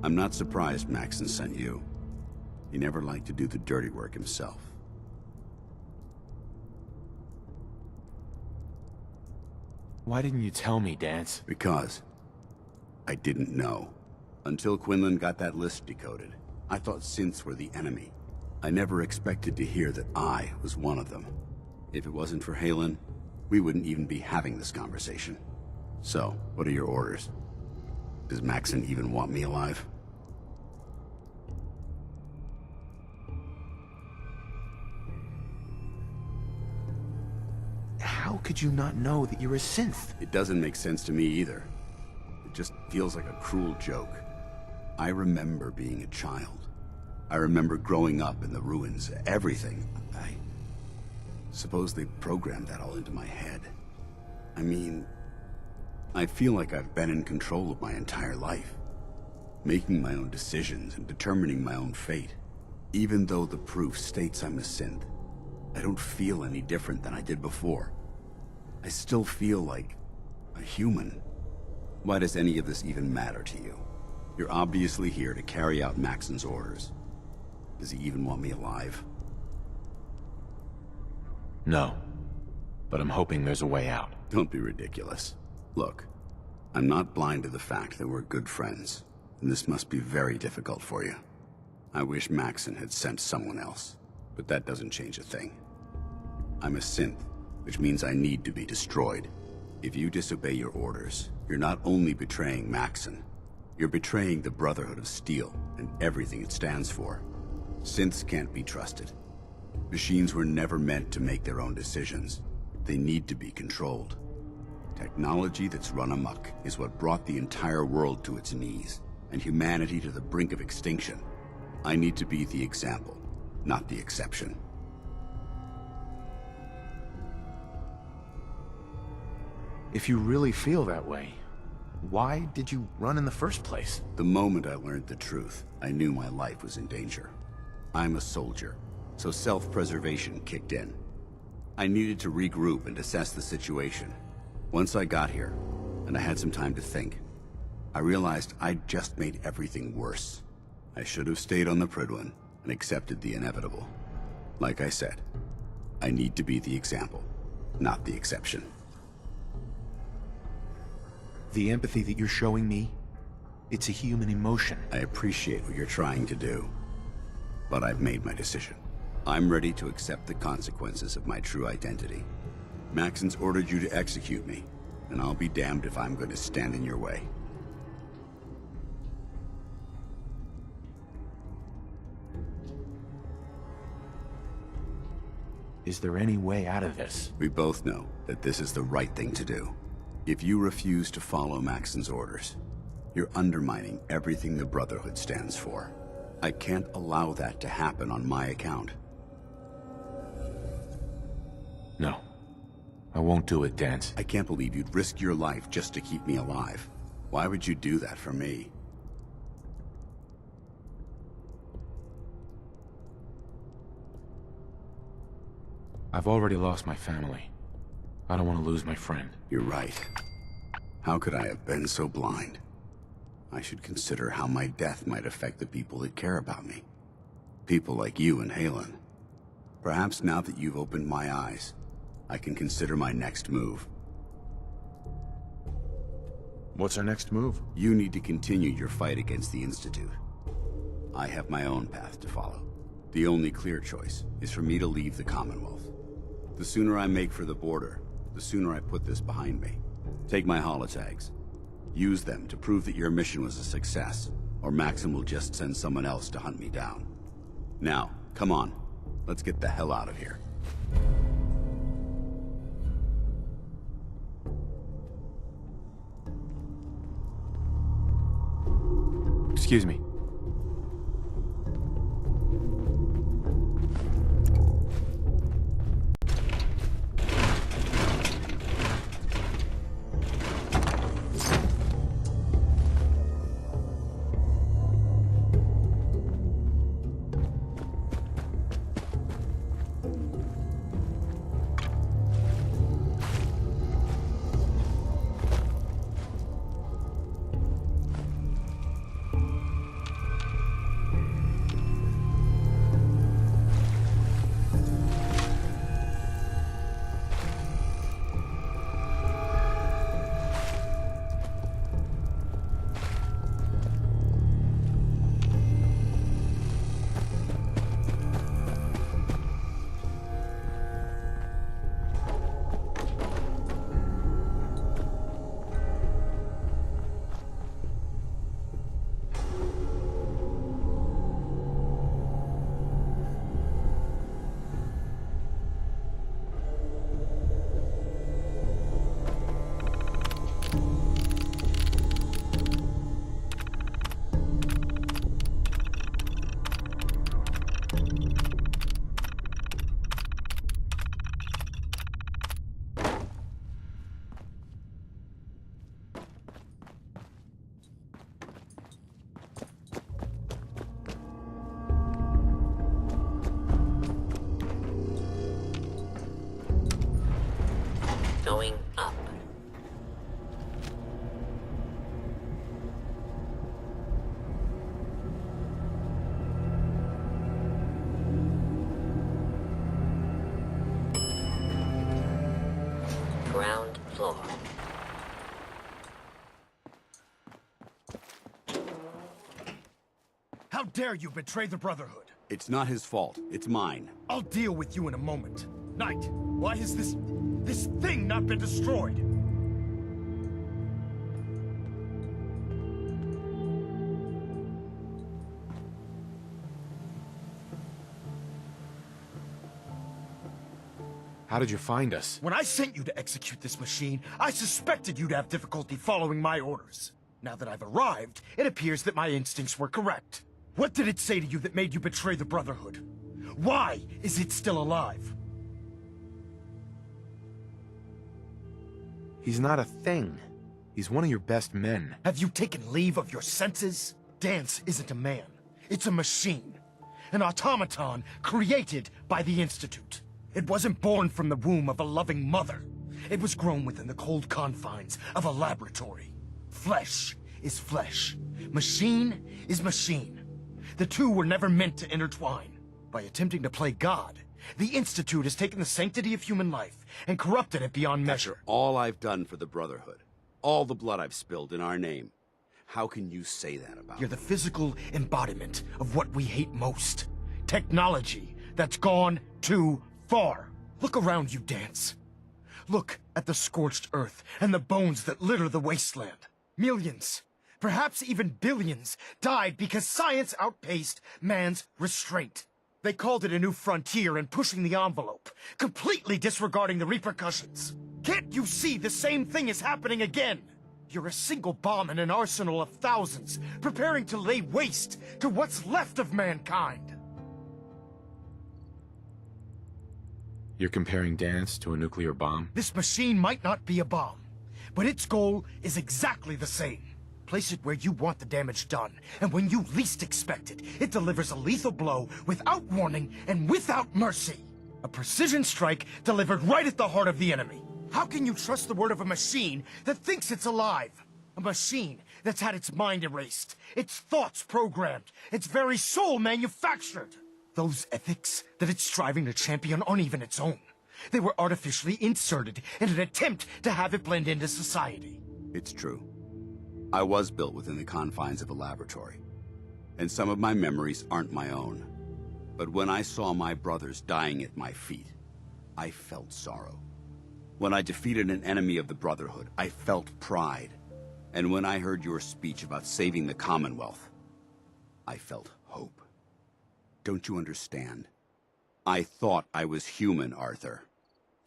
I'm not surprised Maxson sent you. He never liked to do the dirty work himself. Why didn't you tell me, Danse? Because I didn't know. Until Quinlan got that list decoded, I thought synths were the enemy. I never expected to hear that I was one of them. If it wasn't for Haylen, we wouldn't even be having this conversation. So, what are your orders? Does Maxson even want me alive? How could you not know that you're a synth? It doesn't make sense to me either. It just feels like a cruel joke. I remember being a child. I remember growing up in the ruins, everything. I suppose they programmed that all into my head. I mean, I feel like I've been in control of my entire life, making my own decisions and determining my own fate. Even though the proof states I'm a synth, I don't feel any different than I did before. I still feel like a human. Why does any of this even matter to you? You're obviously here to carry out Maxson's orders. Does he even want me alive? No. But I'm hoping there's a way out. Don't be ridiculous. Look, I'm not blind to the fact that we're good friends, and this must be very difficult for you. I wish Maxson had sent someone else, but that doesn't change a thing. I'm a synth, which means I need to be destroyed. If you disobey your orders, you're not only betraying Maxson, you're betraying the Brotherhood of Steel and everything it stands for. Synths can't be trusted. Machines were never meant to make their own decisions. They need to be controlled. Technology that's run amok is what brought the entire world to its knees, and humanity to the brink of extinction. I need to be the example, not the exception. If you really feel that way, why did you run in the first place? The moment I learned the truth, I knew my life was in danger. I'm a soldier, so self-preservation kicked in. I needed to regroup and assess the situation. Once I got here, and I had some time to think, I realized I'd just made everything worse. I should have stayed on the Prydwen and accepted the inevitable. Like I said, I need to be the example, not the exception. The empathy that you're showing me, it's a human emotion. I appreciate what you're trying to do, but I've made my decision. I'm ready to accept the consequences of my true identity. Maxon's ordered you to execute me, and I'll be damned if I'm going to stand in your way. Is there any way out of this? We both know that this is the right thing to do. If you refuse to follow Maxon's orders, you're undermining everything the Brotherhood stands for. I can't allow that to happen on my account. No. I won't do it, Danse. I can't believe you'd risk your life just to keep me alive. Why would you do that for me? I've already lost my family. I don't want to lose my friend. You're right. How could I have been so blind? I should consider how my death might affect the people that care about me. People like you and Haylen. Perhaps now that you've opened my eyes, I can consider my next move. What's our next move? You need to continue your fight against the Institute. I have my own path to follow. The only clear choice is for me to leave the Commonwealth. The sooner I make for the border, the sooner I put this behind me. Take my holotags. Use them to prove that your mission was a success, or Maxon will just send someone else to hunt me down. Now, come on. Let's get the hell out of here. Excuse me. Going up. Ground floor. How dare you betray the Brotherhood? It's not his fault. It's mine. I'll deal with you in a moment. Knight, why has this thing not been destroyed? How did you find us? When I sent you to execute this machine, I suspected you'd have difficulty following my orders. Now that I've arrived, it appears that my instincts were correct. What did it say to you that made you betray the Brotherhood? Why is it still alive? He's not a thing. He's one of your best men. Have you taken leave of your senses? Dance isn't a man. It's a machine. An automaton created by the Institute. It wasn't born from the womb of a loving mother. It was grown within the cold confines of a laboratory. Flesh is flesh. Machine is machine. The two were never meant to intertwine. By attempting to play God, the Institute has taken the sanctity of human life and corrupted it beyond measure. After all I've done for the Brotherhood, all the blood I've spilled in our name, how can you say that about You're the physical embodiment of what we hate most. Technology that's gone too far. Look around you, Dance. Look at the scorched earth and the bones that litter the wasteland. Millions, perhaps even billions, died because science outpaced man's restraint. They called it a new frontier and pushing the envelope, completely disregarding the repercussions. Can't you see the same thing is happening again? You're a single bomb in an arsenal of thousands, preparing to lay waste to what's left of mankind. You're comparing Dance to a nuclear bomb? This machine might not be a bomb, but its goal is exactly the same. Place it where you want the damage done, and when you least expect it, it delivers a lethal blow without warning and without mercy. A precision strike delivered right at the heart of the enemy. How can you trust the word of a machine that thinks it's alive? A machine that's had its mind erased, its thoughts programmed, its very soul manufactured. Those ethics that it's striving to champion aren't even its own. They were artificially inserted in an attempt to have it blend into society. It's true. I was built within the confines of a laboratory, and some of my memories aren't my own. But when I saw my brothers dying at my feet, I felt sorrow. When I defeated an enemy of the Brotherhood, I felt pride. And when I heard your speech about saving the Commonwealth, I felt hope. Don't you understand? I thought I was human, Arthur.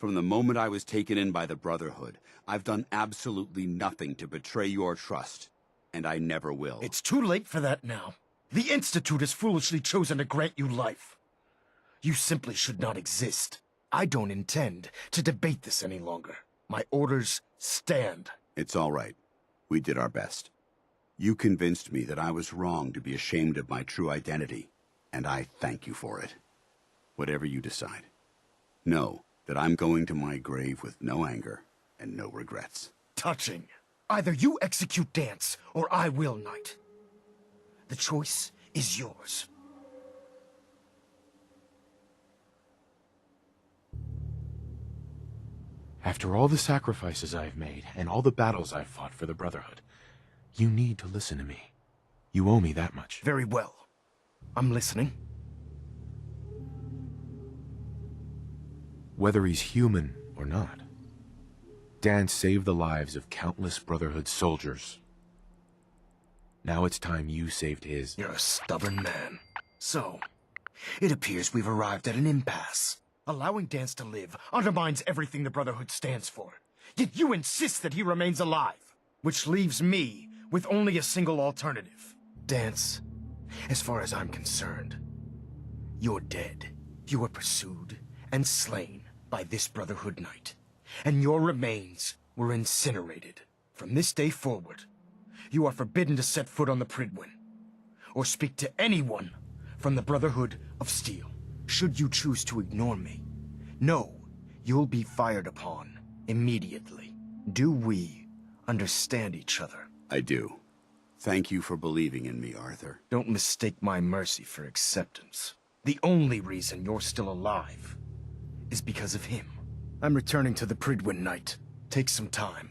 From the moment I was taken in by the Brotherhood, I've done absolutely nothing to betray your trust, and I never will. It's too late for that now. The Institute has foolishly chosen to grant you life. You simply should not exist. I don't intend to debate this any longer. My orders stand. It's all right. We did our best. You convinced me that I was wrong to be ashamed of my true identity, and I thank you for it. Whatever you decide. Know that I'm going to my grave with no anger and no regrets. Touching. Either you execute Dance, or I will, Knight. The choice is yours. After all the sacrifices I've made, and all the battles I've fought for the Brotherhood, you need to listen to me. You owe me that much. Very well. I'm listening. Whether he's human or not, Dance saved the lives of countless Brotherhood soldiers. Now it's time you saved his. You're a stubborn man. So, it appears we've arrived at an impasse. Allowing Dance to live undermines everything the Brotherhood stands for. Yet you insist that he remains alive, which leaves me with only a single alternative. Dance, as far as I'm concerned, you're dead. You were pursued and slain by this Brotherhood Knight, and your remains were incinerated. From this day forward, you are forbidden to set foot on the Prydwen, or speak to anyone from the Brotherhood of Steel. Should you choose to ignore me, know you'll be fired upon immediately. Do we understand each other? I do. Thank you for believing in me, Arthur. Don't mistake my mercy for acceptance. The only reason you're still alive is because of him. I'm returning to the Prydwen, Knight. Take some time.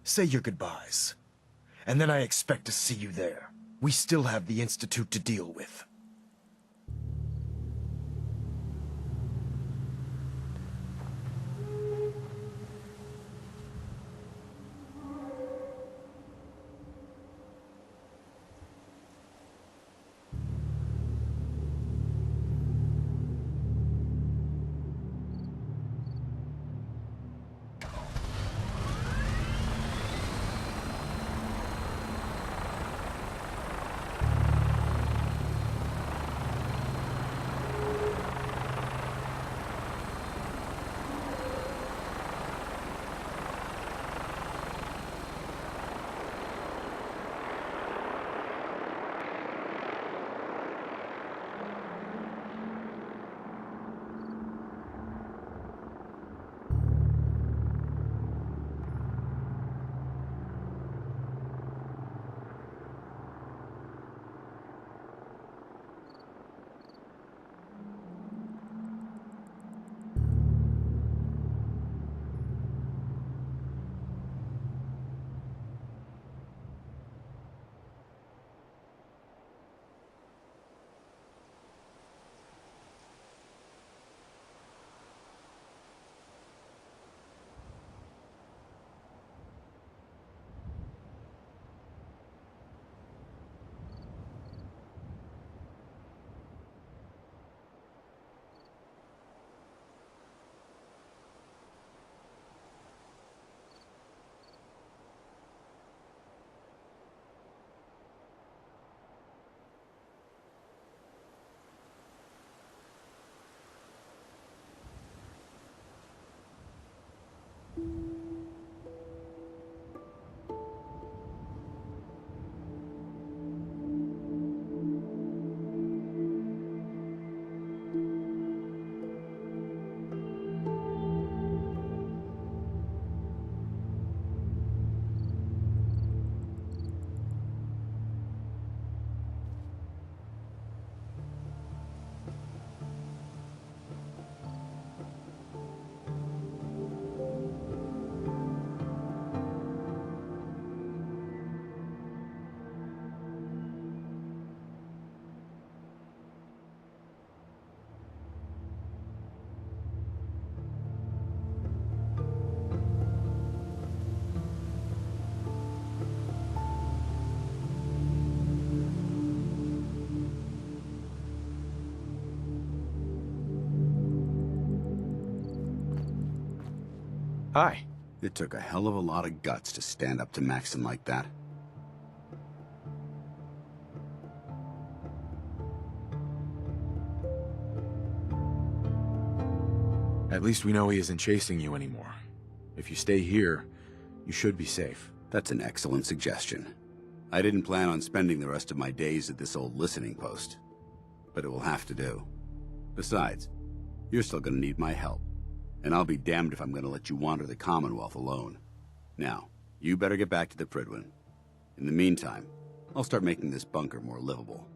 Say your goodbyes. And then I expect to see you there. We still have the Institute to deal with. Hi. It took a hell of a lot of guts to stand up to Maxon like that. At least we know he isn't chasing you anymore. If you stay here, you should be safe. That's an excellent suggestion. I didn't plan on spending the rest of my days at this old listening post, but it will have to do. Besides, you're still gonna need my help, and I'll be damned if I'm gonna let you wander the Commonwealth alone. Now, you better get back to the Prydwen. In the meantime, I'll start making this bunker more livable.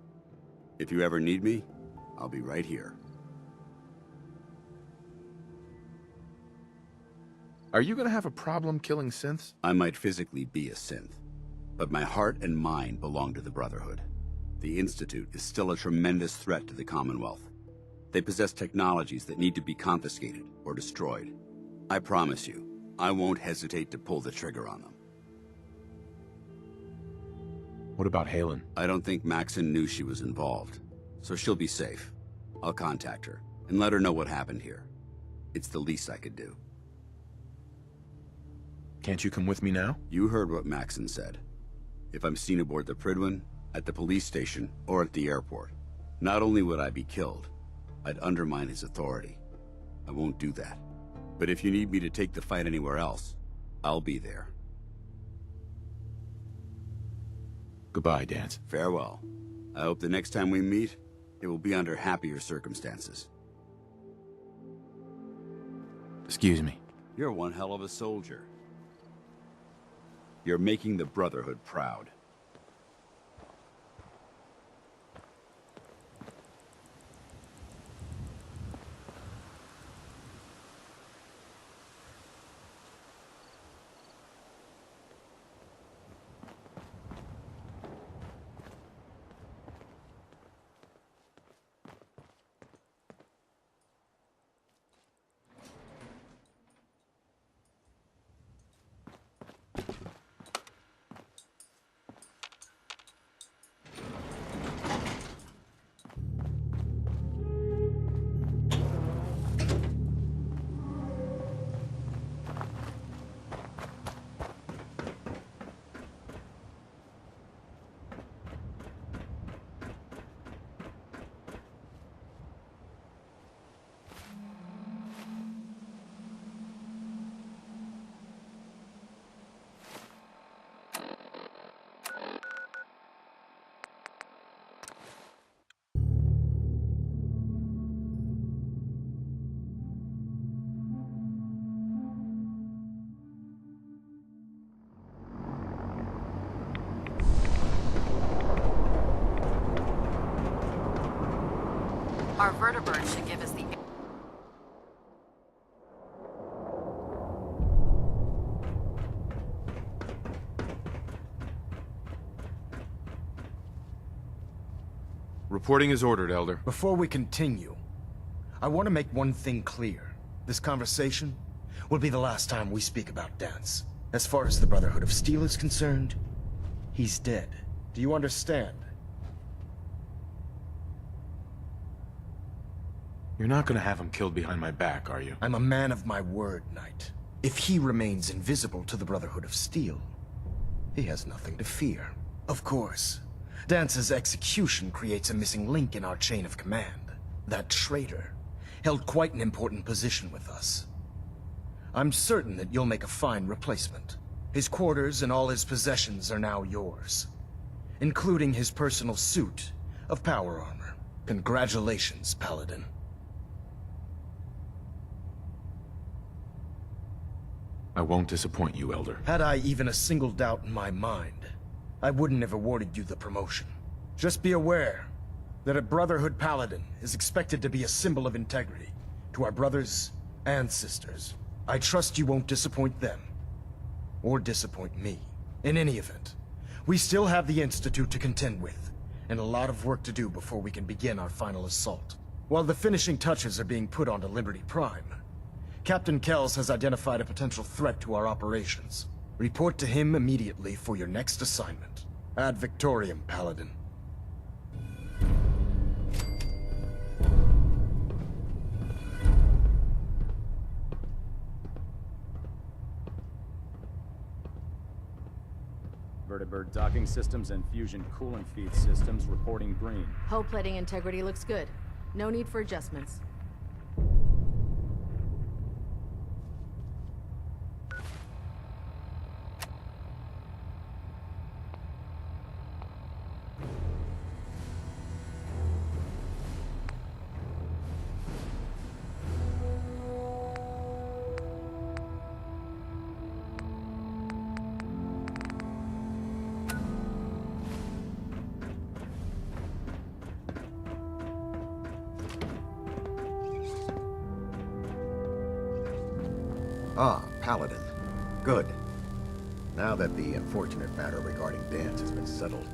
If you ever need me, I'll be right here. Are you gonna have a problem killing synths? I might physically be a synth, but my heart and mind belong to the Brotherhood. The Institute is still a tremendous threat to the Commonwealth. They possess technologies that need to be confiscated or destroyed. I promise you, I won't hesitate to pull the trigger on them. What about Haylen? I don't think Maxon knew she was involved, so she'll be safe. I'll contact her and let her know what happened here. It's the least I could do. Can't you come with me now? You heard what Maxon said. If I'm seen aboard the Prydwen, at the police station, or at the airport, not only would I be killed, I'd undermine his authority. I won't do that. But if you need me to take the fight anywhere else, I'll be there. Goodbye, Danse. Farewell. I hope the next time we meet, it will be under happier circumstances. Excuse me. You're one hell of a soldier. You're making the Brotherhood proud. Our vertebrate should give us the... Reporting is ordered, Elder. Before we continue, I want to make one thing clear. This conversation will be the last time we speak about Danse. As far as the Brotherhood of Steel is concerned, he's dead. Do you understand? You're not gonna have him killed behind my back, are you? I'm a man of my word, Knight. If he remains invisible to the Brotherhood of Steel, he has nothing to fear. Of course, Dance's execution creates a missing link in our chain of command. That traitor held quite an important position with us. I'm certain that you'll make a fine replacement. His quarters and all his possessions are now yours, including his personal suit of power armor. Congratulations, Paladin. I won't disappoint you, Elder. Had I even a single doubt in my mind, I wouldn't have awarded you the promotion. Just be aware that a Brotherhood Paladin is expected to be a symbol of integrity to our brothers and sisters. I trust you won't disappoint them, or disappoint me. In any event, we still have the Institute to contend with, and a lot of work to do before we can begin our final assault. While the finishing touches are being put onto Liberty Prime, Captain Kells has identified a potential threat to our operations. Report to him immediately for your next assignment. Ad Victoriam, Paladin. Vertibird docking systems and fusion coolant feed systems reporting green. Hull plating integrity looks good. No need for adjustments. Ah, Paladin. Good. Now that the unfortunate matter regarding Dance has been settled,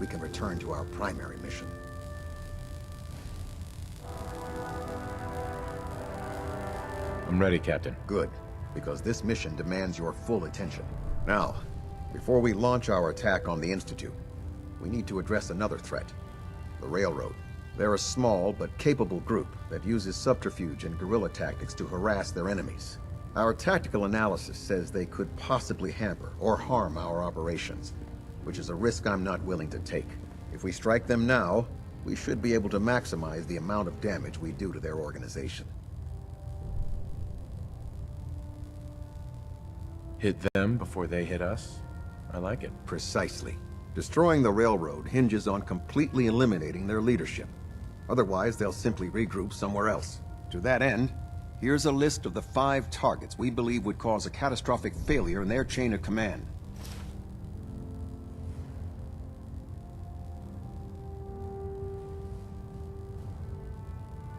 we can return to our primary mission. I'm ready, Captain. Good, because this mission demands your full attention. Now, before we launch our attack on the Institute, we need to address another threat. The Railroad. They're a small but capable group that uses subterfuge and guerrilla tactics to harass their enemies. Our tactical analysis says they could possibly hamper or harm our operations, which is a risk I'm not willing to take. If we strike them now, we should be able to maximize the amount of damage we do to their organization. Hit them before they hit us? I like it. Precisely. Destroying the Railroad hinges on completely eliminating their leadership. Otherwise, they'll simply regroup somewhere else. To that end, here's a list of the 5 targets we believe would cause a catastrophic failure in their chain of command.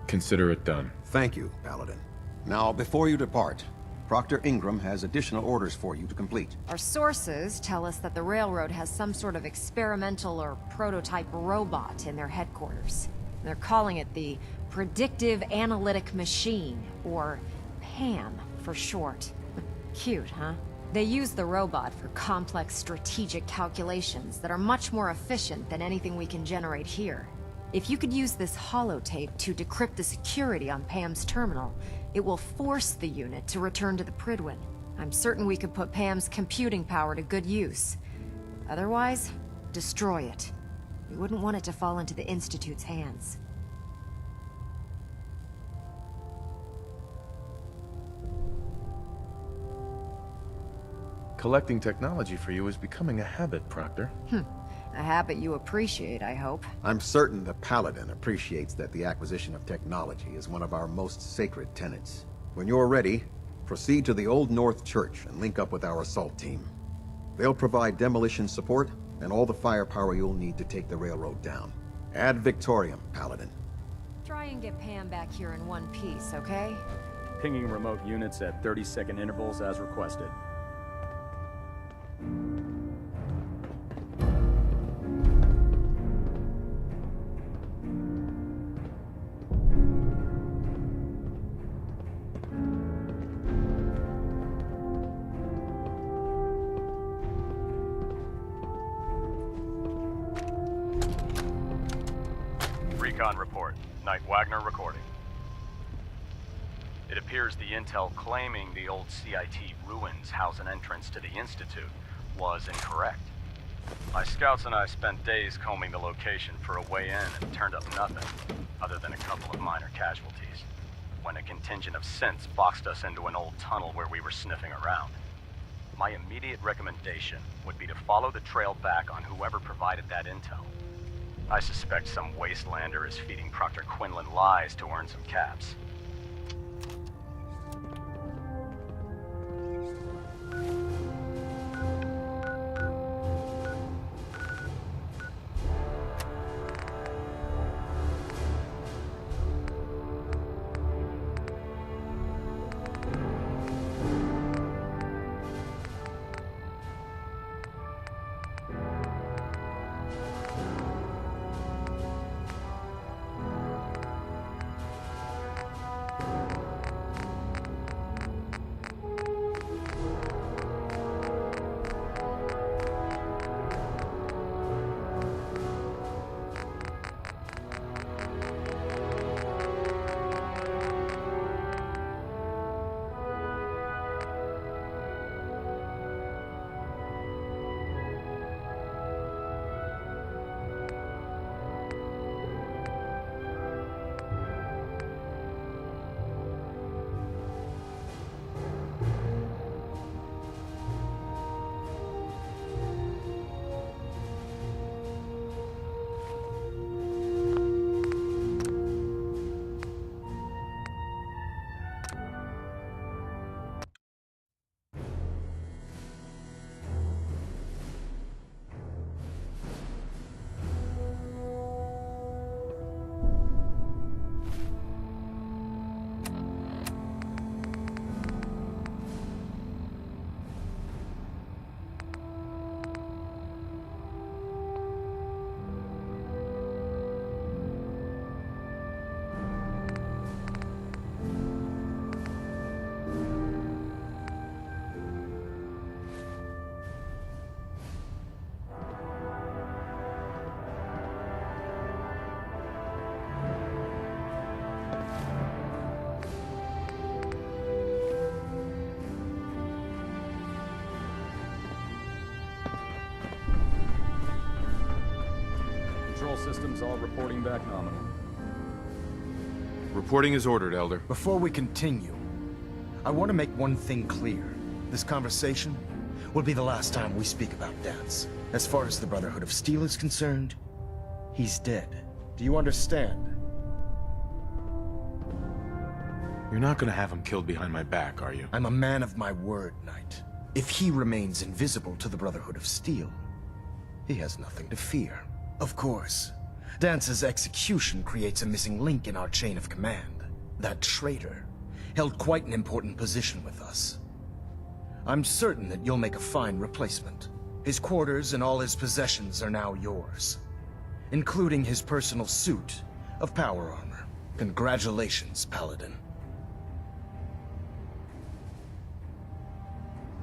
Consider it done. Thank you, Paladin. Now, before you depart, Proctor Ingram has additional orders for you to complete. Our sources tell us that the Railroad has some sort of experimental or prototype robot in their headquarters. They're calling it the Predictive Analytic Machine, or PAM for short. Cute, huh? They use the robot for complex strategic calculations that are much more efficient than anything we can generate here. If you could use this holotape to decrypt the security on PAM's terminal, it will force the unit to return to the Prydwen. I'm certain we could put PAM's computing power to good use. Otherwise, destroy it. We wouldn't want it to fall into the Institute's hands. Collecting technology for you is becoming a habit, Proctor. A habit you appreciate, I hope. I'm certain the Paladin appreciates that the acquisition of technology is one of our most sacred tenets. When you're ready, proceed to the Old North Church and link up with our assault team. They'll provide demolition support and all the firepower you'll need to take the Railroad down. Ad Victoriam, Paladin. Try and get Pam back here in one piece, okay? Pinging remote units at 30-second intervals as requested. Recon report. Knight Wagner recording. It appears the intel claiming the old CIT ruins house an entrance to the Institute was incorrect. My scouts and I spent days combing the location for a way in and turned up nothing, other than a couple of minor casualties, when a contingent of synths boxed us into an old tunnel where we were sniffing around. My immediate recommendation would be to follow the trail back on whoever provided that intel. I suspect some wastelander is feeding Proctor Quinlan lies to earn some caps. systems all reporting back nominal. Reporting is ordered, Elder. Before we continue, I want to make one thing clear. This conversation will be the last time we speak about Dance. As far as the Brotherhood of Steel is concerned, he's dead. Do you understand? You're not gonna have him killed behind my back, are you? I'm a man of my word, Knight. If he remains invisible to the Brotherhood of Steel, he has nothing to fear. Of course, Dance's execution creates a missing link in our chain of command. That traitor held quite an important position with us. I'm certain that you'll make a fine replacement. His quarters and all his possessions are now yours, including his personal suit of power armor. Congratulations, Paladin.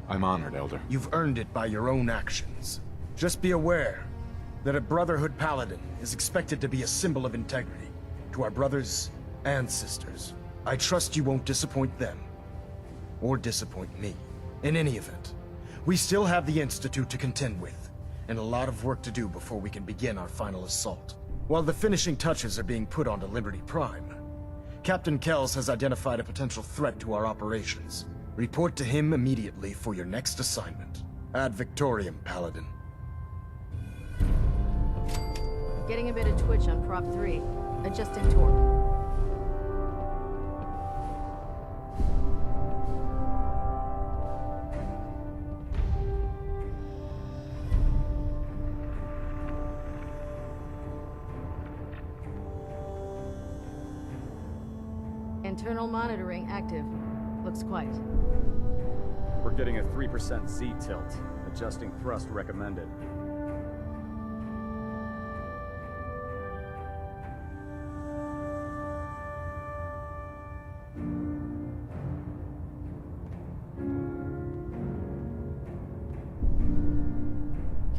I'm honored, Elder. You've earned it by your own actions. Just be aware that a Brotherhood Paladin is expected to be a symbol of integrity to our brothers and sisters. I trust you won't disappoint them, or disappoint me. In any event, we still have the Institute to contend with, and a lot of work to do before we can begin our final assault. While the finishing touches are being put onto Liberty Prime, Captain Kells has identified a potential threat to our operations. Report to him immediately for your next assignment. Ad Victoriam, Paladin. Getting a bit of twitch on Prop 3. Adjusting torque. Internal monitoring active. Looks quiet. We're getting a 3% Z tilt. Adjusting thrust recommended.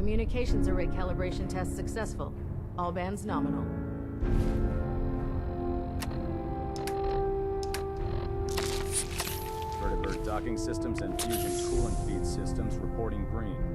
Communications array calibration test successful. All bands nominal. Vertibird docking systems and fusion coolant feed systems reporting green.